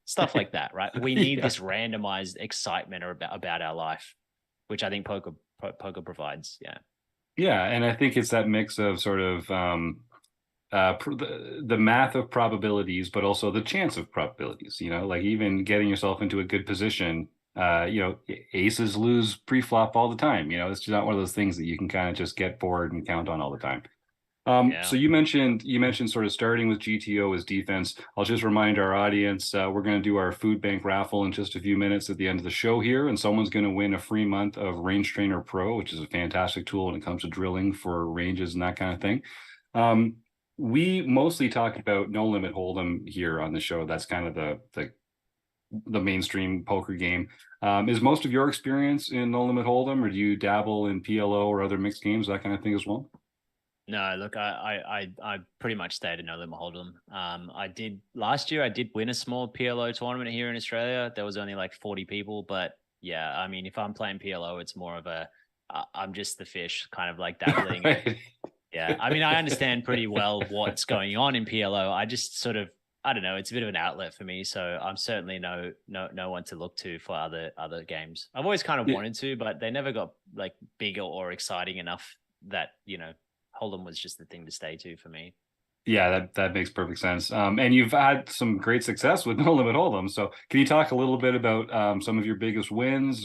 stuff like that, right? We need this randomized excitement about our life, which I think poker provides. Yeah, and I think it's that mix of sort of the math of probabilities, but also the chance of probabilities. You know, like even getting yourself into a good position. You know, aces lose pre-flop all the time. You know, it's just not one of those things that you can kind of just get bored and count on all the time. So you mentioned sort of starting with GTO as defense. I'll just remind our audience, we're going to do our food bank raffle in just a few minutes at the end of the show here, and someone's going to win a free month of Range Trainer Pro, which is a fantastic tool when it comes to drilling for ranges and that kind of thing. We mostly talk about no limit hold'em here on the show. That's kind of the mainstream poker game. Is most of your experience in no limit hold'em, or do you dabble in PLO or other mixed games, that kind of thing as well? No, look, I pretty much stayed in no limit hold'em. I did last year. I did win a small PLO tournament here in Australia. There was only like 40 people, but yeah, I mean, if I'm playing PLO, it's more of a I'm just the fish, kind of like dabbling. Right. Yeah, I mean, I understand pretty well what's going on in PLO. I just sort of, I don't know, it's a bit of an outlet for me. So I'm certainly no one to look to for other games. I've always kind of wanted to, but they never got like bigger or exciting enough that, you know, Hold'em was just the thing to stay to for me. Yeah, that makes perfect sense. And you've had some great success with No Limit Hold'em. So can you talk a little bit about some of your biggest wins,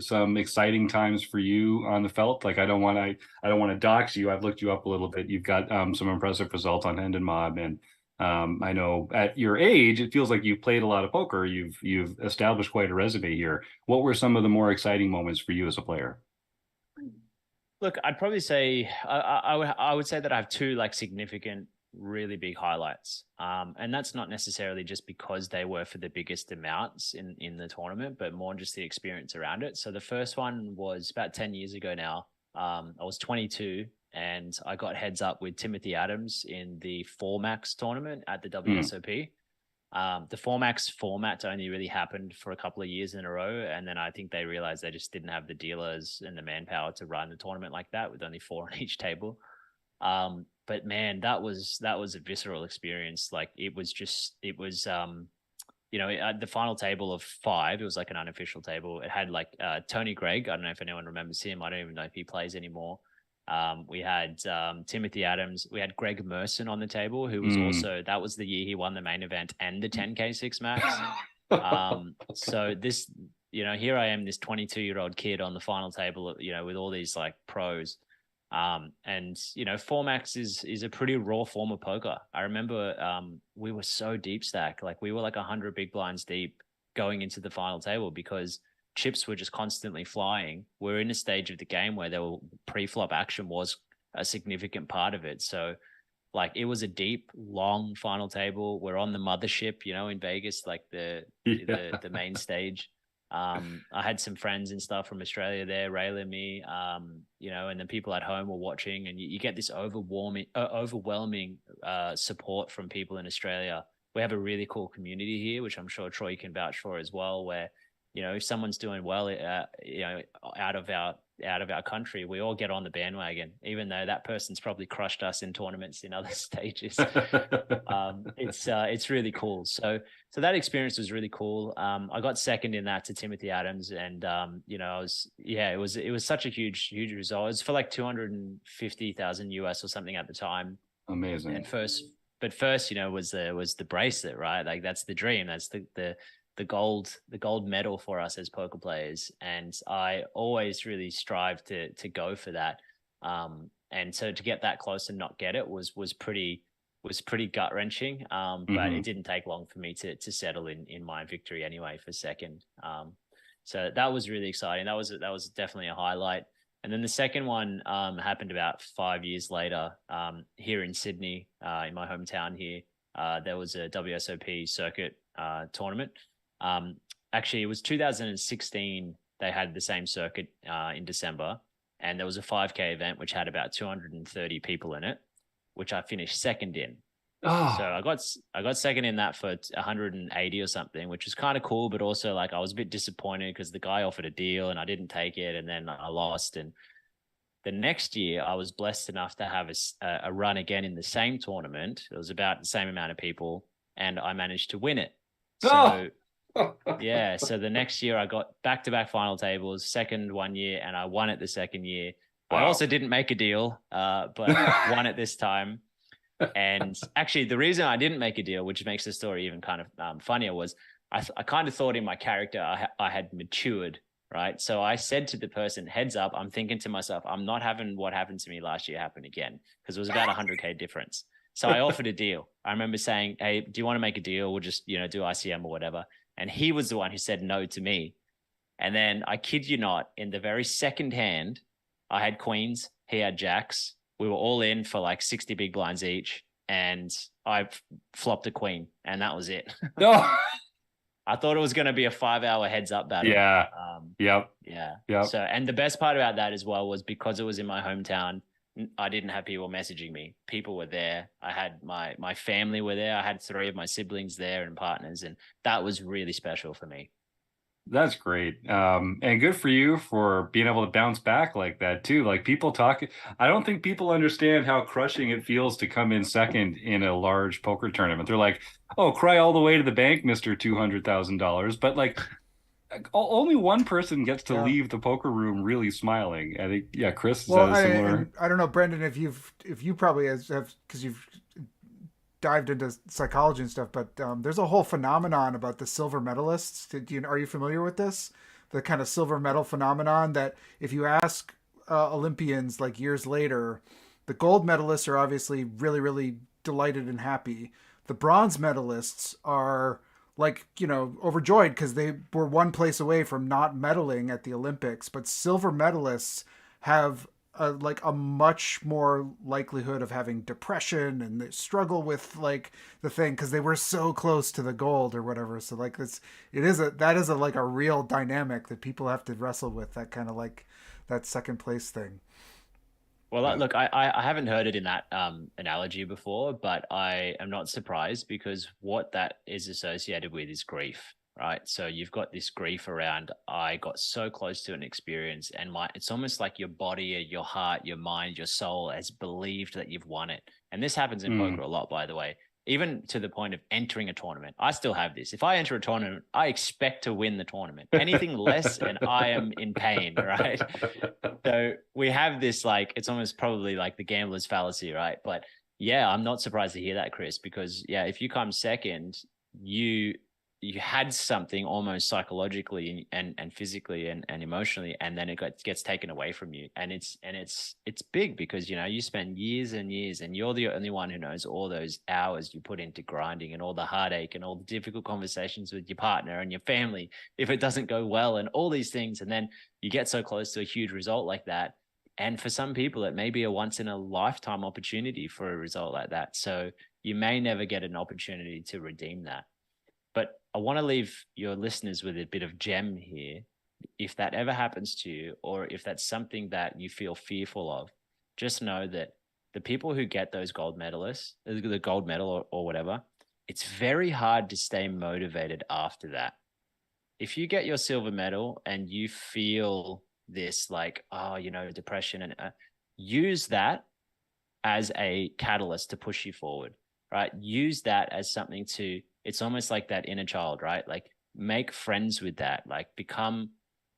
some exciting times for you on the felt? Like I don't want to dox you. I've looked you up a little bit. You've got some impressive results on End and Mob, and I know at your age, it feels like you've played a lot of poker. You've established quite a resume here. What were some of the more exciting moments for you as a player? Look, I'd probably say I would say that I have two like significant, really big highlights, and that's not necessarily just because they were for the biggest amounts in the tournament, but more just the experience around it. So the first one was about 10 years ago now. I was 22 and I got heads up with Timothy Adams in the 4max tournament at the WSOP. The 4max format only really happened for a couple of years in a row, and then I think they realized they just didn't have the dealers and the manpower to run the tournament like that with only 4 on each table. But man, that was a visceral experience. Like it was you know, at the final table of 5, it was like an unofficial table. It had like Tony Gregg. I don't know if anyone remembers him. I don't even know if he plays anymore. We had Timothy Adams. We had Greg Merson on the table, who was also, that was the year he won the main event and the 10K 6 max. So this, you know, here I am, this 22-year-old kid on the final table, you know, with all these like pros. And, you know, 4max is a pretty raw form of poker. I remember we were so deep stack, like we were like 100 big blinds deep going into the final table because chips were just constantly flying. We're in a stage of the game where there were pre-flop action was a significant part of it. So like it was a deep, long final table. We're on the mothership, you know, in Vegas, like the main stage. I had some friends and stuff from Australia there, Ray and me, you know, and then people at home were watching, and you get this overwhelming support from people in Australia. We have a really cool community here, which I'm sure Troy can vouch for as well, where, you know, if someone's doing well, you know, out of our country, we all get on the bandwagon, even though that person's probably crushed us in tournaments in other stages. It's really cool. So that experience was really cool. I got second in that to Timothy Adams, and you know, it was such a huge result. It was for like 250,000 US or something at the time. Amazing. And first, you know, was the bracelet, right? Like that's the dream. That's the gold medal for us as poker players. And I always really strive to go for that. And so to get that close and not get it was pretty gut wrenching. But it didn't take long for me to settle in my victory anyway for second. So that was really exciting. That was definitely a highlight. And then the second one happened about 5 years later here in Sydney, in my hometown here. There was a WSOP circuit tournament. Actually, it was 2016. They had the same circuit in December, and there was a 5K event which had about 230 people in it, which I finished second in. Oh. So I got second in that for 180 or something, which was kind of cool, but also like I was a bit disappointed because the guy offered a deal and I didn't take it, and then I lost. And the next year, I was blessed enough to have a run again in the same tournament. It was about the same amount of people, and I managed to win it. So yeah, so the next year I got back-to-back final tables, second one year, and I won it the second year. Wow. I also didn't make a deal, but won it this time. And actually, the reason I didn't make a deal, which makes the story even kind of funnier, was I kind of thought in my character I had matured right? So I said to the person, heads up, I'm thinking to myself, I'm not having what happened to me last year happen again, because it was about 100K difference. So I offered a deal. I remember saying, hey, do you want to make a deal? We'll just, you know, do ICM or whatever. And he was the one who said no to me. And then I kid you not, in the very second hand, I had queens, he had jacks. We were all in for like 60 big blinds each. And I flopped a queen, and that was it. No. I thought it was going to be a 5-hour heads up battle. Yeah. Yep. Yeah. So, and the best part about that as well was because it was in my hometown, I didn't have people messaging me. People were there. I had my family were there. I had 3 of my siblings there and partners, and that was really special for me. That's great. And good for you for being able to bounce back like that too. Like people talk, I don't think people understand how crushing it feels to come in second in a large poker tournament. They're like, oh, cry all the way to the bank, Mr. $200,000. But like only one person gets to leave the poker room really smiling. I think, yeah, Chris, is that a similar? I don't know, Brendon, if you probably have, because you've dived into psychology and stuff, but there's a whole phenomenon about the silver medalists. Are you familiar with this? The kind of silver medal phenomenon that if you ask Olympians like years later, the gold medalists are obviously really, really delighted and happy. The bronze medalists are like, you know, overjoyed because they were one place away from not medaling at the Olympics. But silver medalists have a much more likelihood of having depression, and they struggle with like the thing because they were so close to the gold or whatever. So like that is a real dynamic that people have to wrestle with, that kind of like that second place thing. Well, look, I haven't heard it in that analogy before, but I am not surprised, because what that is associated with is grief, right? So you've got this grief around, I got so close to an experience, and it's almost like your body, your heart, your mind, your soul has believed that you've won it. And this happens in poker a lot, by the way, even to the point of entering a tournament. I still have this. If I enter a tournament, I expect to win the tournament. Anything less and I am in pain, right? So we have this, like, it's almost probably like the gambler's fallacy, right? But yeah, I'm not surprised to hear that, Chris, because yeah, if you come second, you had something almost psychologically and physically and emotionally, and then it gets taken away from you. And it's big, because, you know, you spend years and years, and you're the only one who knows all those hours you put into grinding, and all the heartache and all the difficult conversations with your partner and your family if it doesn't go well, and all these things. And then you get so close to a huge result like that. And for some people, it may be a once in a lifetime opportunity for a result like that. So you may never get an opportunity to redeem that. But I want to leave your listeners with a bit of gem here. If that ever happens to you, or if that's something that you feel fearful of, just know that the people who get those gold medalists, the gold medal or whatever, it's very hard to stay motivated after that. If you get your silver medal and you feel this like, oh, you know, depression, and use that as a catalyst to push you forward, right? Use that as something to, it's almost like that inner child, right? Like, make friends with that, like become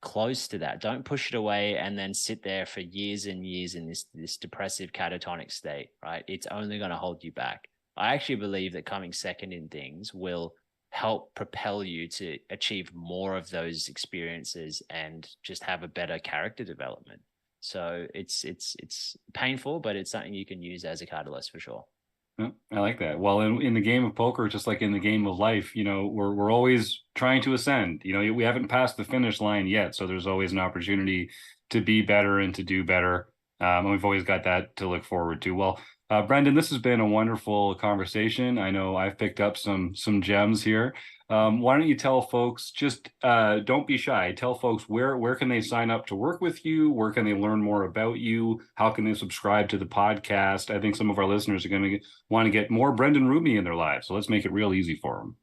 close to that. Don't push it away and then sit there for years and years in this depressive catatonic state, right? It's only going to hold you back. I actually believe that coming second in things will help propel you to achieve more of those experiences and just have a better character development. So it's painful, but it's something you can use as a catalyst for sure. I like that. Well, in the game of poker, just like in the game of life, you know, we're always trying to ascend. You know, we haven't passed the finish line yet, so there's always an opportunity to be better and to do better. And we've always got that to look forward to. Well, Brendon, this has been a wonderful conversation. I know I've picked up some gems here. Why don't you tell folks, just don't be shy. Tell folks where can they sign up to work with you? Where can they learn more about you? How can they subscribe to the podcast? I think some of our listeners are going to want to get more Brendon Rubie in their lives. So let's make it real easy for them.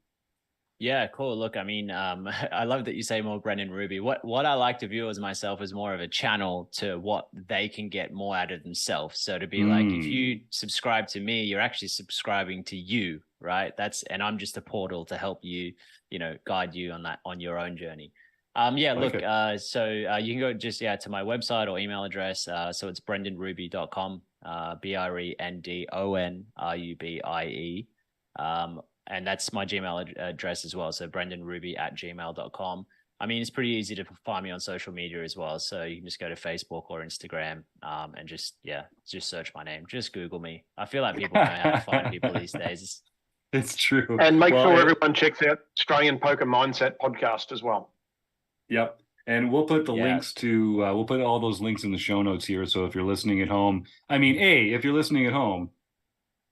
Yeah, cool. Look, I mean, I love that you say more Brendon Rubie. What I like to view as myself as more of a channel to what they can get more out of themselves. So to be like, if you subscribe to me, you're actually subscribing to you, right? And I'm just a portal to help you, you know, guide you on your own journey. Yeah, look, so you can go just, to my website or email address. So it's brendonrubie.com, BRENDONRUBIE. And that's my Gmail address as well. So brendonrubie@gmail.com. I mean, it's pretty easy to find me on social media as well. So you can just go to Facebook or Instagram and just search my name. Just Google me. I feel like people know how to find people these days. It's true. And make sure everyone checks out Australian Poker Mindset podcast as well. Yep. And we'll put the links to, we'll put all those links in the show notes here. So if you're listening at home, I mean, if you're listening at home,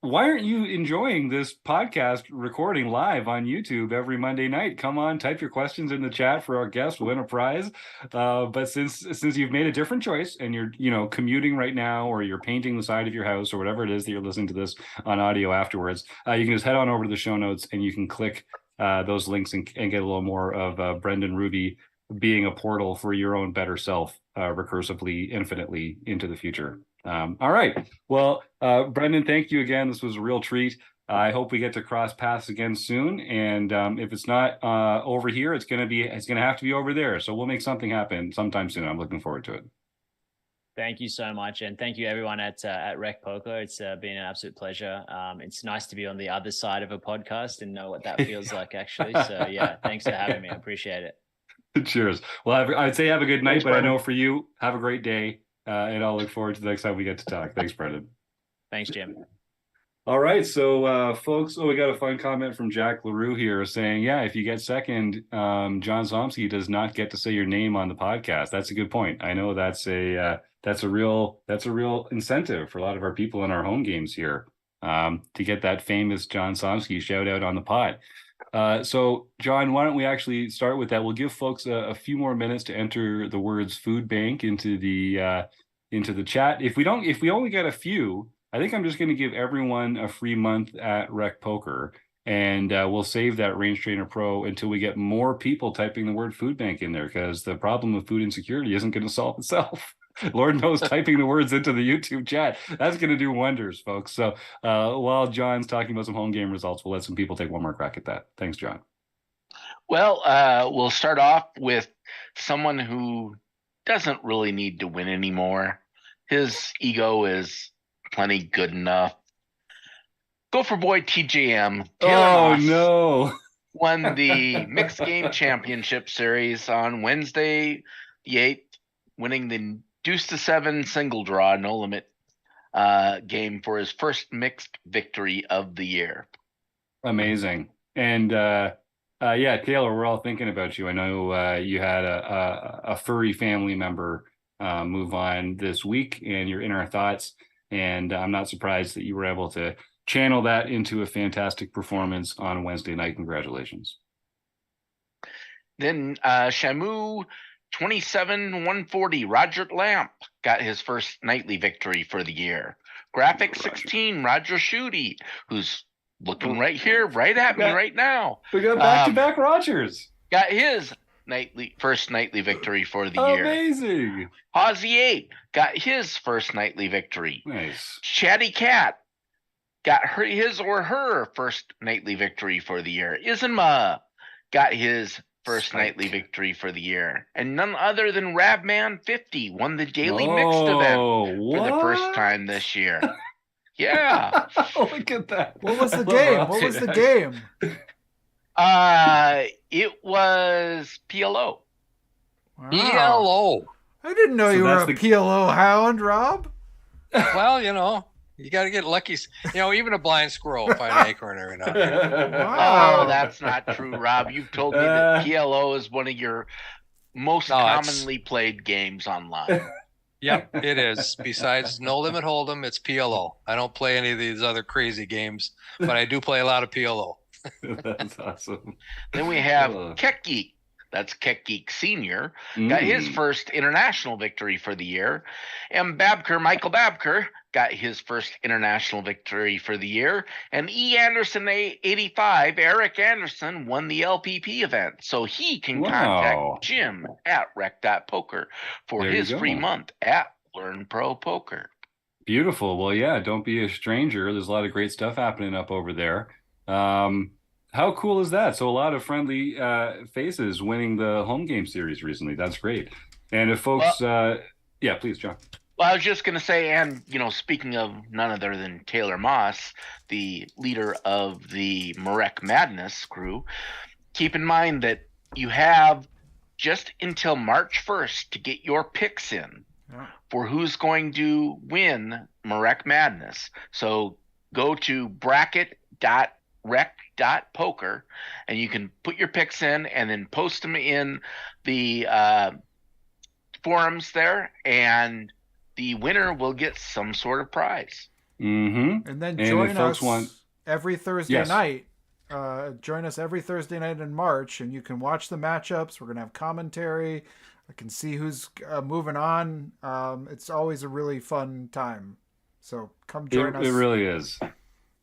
why aren't you enjoying this podcast recording live on YouTube every Monday night? Come on, type your questions in the chat for our guest, win a prize. But since you've made a different choice and you're, commuting right now, or you're painting the side of your house, or whatever it is that you're listening to this on audio afterwards, you can just head on over to the show notes and you can click those links and get a little more of Brendon Rubie being a portal for your own better self, recursively, infinitely into the future. All right. Well, Brendon, thank you again. This was a real treat. I hope we get to cross paths again soon. And if it's not over here, it's going to have to be over there. So we'll make something happen sometime soon. I'm looking forward to it. Thank you so much. And thank you everyone at RecPoker. It's been an absolute pleasure. It's nice to be on the other side of a podcast and know what that feels like, actually. So yeah, thanks for having me. I appreciate it. Cheers. Well, I'd say have a good night, Thanks, but Brendon. I know for you, have a great day. And I'll look forward to the next time we get to talk. Thanks, Brendon. Thanks, Jim. All right, so folks, we got a fun comment from Jack LaRue here saying, yeah, if you get second, John Somsky does not get to say your name on the podcast. That's a good point. I know that's a real incentive for a lot of our people in our home games here, to get that famous John Somsky shout out on the pod. So John, why don't we actually start with that? We'll give folks a few more minutes to enter the words food bank into the chat. If we only get a few, I think I'm just going to give everyone a free month at RecPoker, and we'll save that Range Trainer Pro until we get more people typing the word food bank in there, because the problem of food insecurity isn't going to solve itself. Lord knows typing the words into the YouTube chat, that's going to do wonders, folks. So while John's talking about some home game results, we'll let some people take one more crack at that. Thanks, John. Well, we'll start off with someone who doesn't really need to win anymore. His ego is plenty good enough. Gopher Boy TJM. Taylor Moss won the Mixed Game Championship Series on Wednesday the 8th, winning the Deuce to 7 single draw, no limit game for his first mixed victory of the year. Amazing. And yeah, Taylor, we're all thinking about you. I know you had a furry family member move on this week, and you're in our thoughts. And I'm not surprised that you were able to channel that into a fantastic performance on Wednesday night. Congratulations. Then Shamu 27-140, Roger Lamp got his first nightly victory for the year. Graphic 16, Roger Schutte, who's looking right here, right at me right now. We got back-to-back Rogers. Got his first nightly victory for the year. Amazing. Aussie 8 got his first nightly victory. Nice. Chatty Cat got his or her first nightly victory for the year. Isnma got his first nightly victory for the year. And none other than Rabman 50 won the daily mixed event for the first time this year. Yeah. Look at that. What was the game? What was the game? It was PLO. Wow. PLO. I didn't know you were a PLO hound, Rob. Well, you got to get lucky. Even a blind squirrel will find an acorn every now and then. Wow. Oh, that's not true, Rob. You've told me that PLO is one of your most commonly played games online. Yep, it is. Besides No Limit Hold'em, it's PLO. I don't play any of these other crazy games, but I do play a lot of PLO. That's awesome. Then we have Keck Geek. That's Keck Geek Senior. Got his first international victory for the year. And Michael Babker, got his first international victory for the year. And E. Anderson 85, Eric Anderson, won the LPP event. So he can contact Jim at rec.poker for his free month at Learn Pro Poker. Beautiful. Well, yeah, don't be a stranger. There's a lot of great stuff happening up over there. How cool is that? So a lot of friendly faces winning the home game series recently. That's great. And if folks, yeah, please, John. Well, I was just going to say, and, speaking of none other than Taylor Moss, the leader of the Marek Madness crew, keep in mind that you have just until March 1st to get your picks in for who's going to win Marek Madness. So go to bracket.rec.poker and you can put your picks in and then post them in the forums there, and the winner will get some sort of prize. Mm-hmm. And then join us every Thursday night. Join us every Thursday night in March, and you can watch the matchups. We're going to have commentary. I can see who's moving on. It's always a really fun time. So come join us. It really is.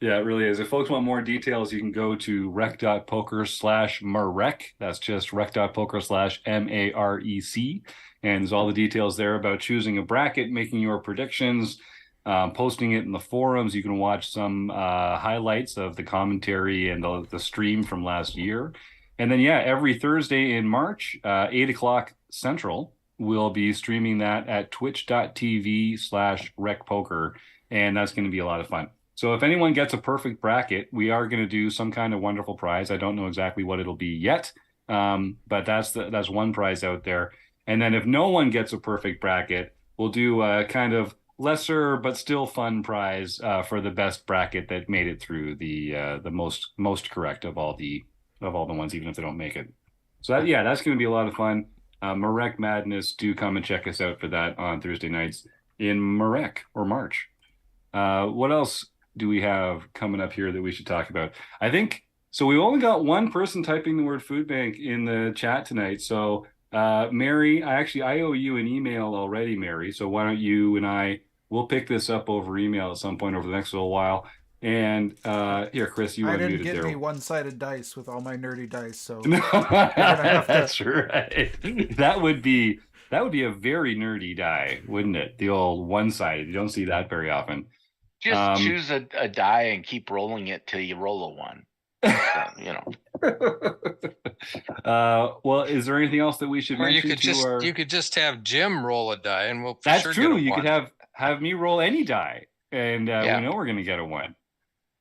Yeah, it really is. If folks want more details, you can go to rec.poker/Marek. That's just rec.poker/MAREC. And there's all the details there about choosing a bracket, making your predictions, posting it in the forums. You can watch some highlights of the commentary and the stream from last year. And then, every Thursday in March, 8 o'clock Central, we'll be streaming that at twitch.tv/RecPoker. And that's going to be a lot of fun. So if anyone gets a perfect bracket, we are going to do some kind of wonderful prize. I don't know exactly what it'll be yet, but that's one prize out there. And then if no one gets a perfect bracket, we'll do a kind of lesser but still fun prize for the best bracket that made it through the most correct of all the ones, even if they don't make it. So that's going to be a lot of fun. Marek Madness, do come and check us out for that on Thursday nights in Marek or March. What else do we have coming up here that we should talk about? I think so. We only got one person typing the word food bank in the chat tonight. So Mary, I owe you an email already, Mary. So why don't you and we'll pick this up over email at some point over the next little while. And here, Chris, you unmuted there. I didn't get me one-sided dice with all my nerdy dice, so no, that's right. That would be a very nerdy die, wouldn't it? The old one-sided. You don't see that very often. Just choose a die and keep rolling it till you roll a one. Well, is there anything else that we should mention? You could just have Jim roll a die, and we'll. That's sure true. Get a you one. could have me roll any die, and we know we're going to get a one.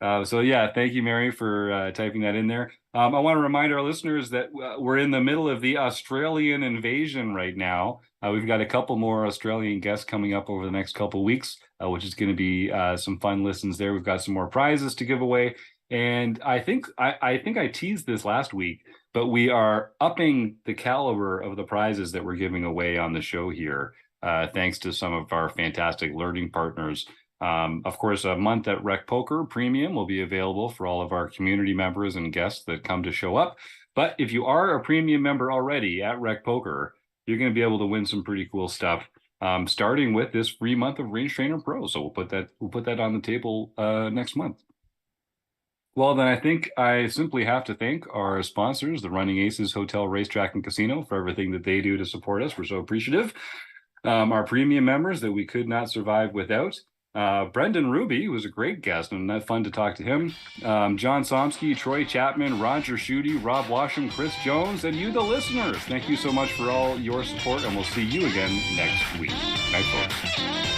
Thank you, Mary, for typing that in there. I want to remind our listeners that we're in the middle of the Australian invasion right now. We've got a couple more Australian guests coming up over the next couple weeks, which is going to be some fun listens there. We've got some more prizes to give away. And I think I teased this last week, but we are upping the caliber of the prizes that we're giving away on the show here, thanks to some of our fantastic learning partners. Of course, a month at RecPoker Premium will be available for all of our community members and guests that come to show up. But if you are a premium member already at RecPoker, you're going to be able to win some pretty cool stuff, starting with this free month of Range Trainer Pro. So we'll put that on the table next month. Well, then I think I simply have to thank our sponsors, the Running Aces Hotel, Racetrack, and Casino, for everything that they do to support us. We're so appreciative. Our premium members that we could not survive without. Brendon Rubie was a great guest, and that's fun to talk to him. John Somsky, Troy Chapman, Roger Schutte, Rob Washam, Chris Jones, and you, the listeners. Thank you so much for all your support, and we'll see you again next week. Night, folks.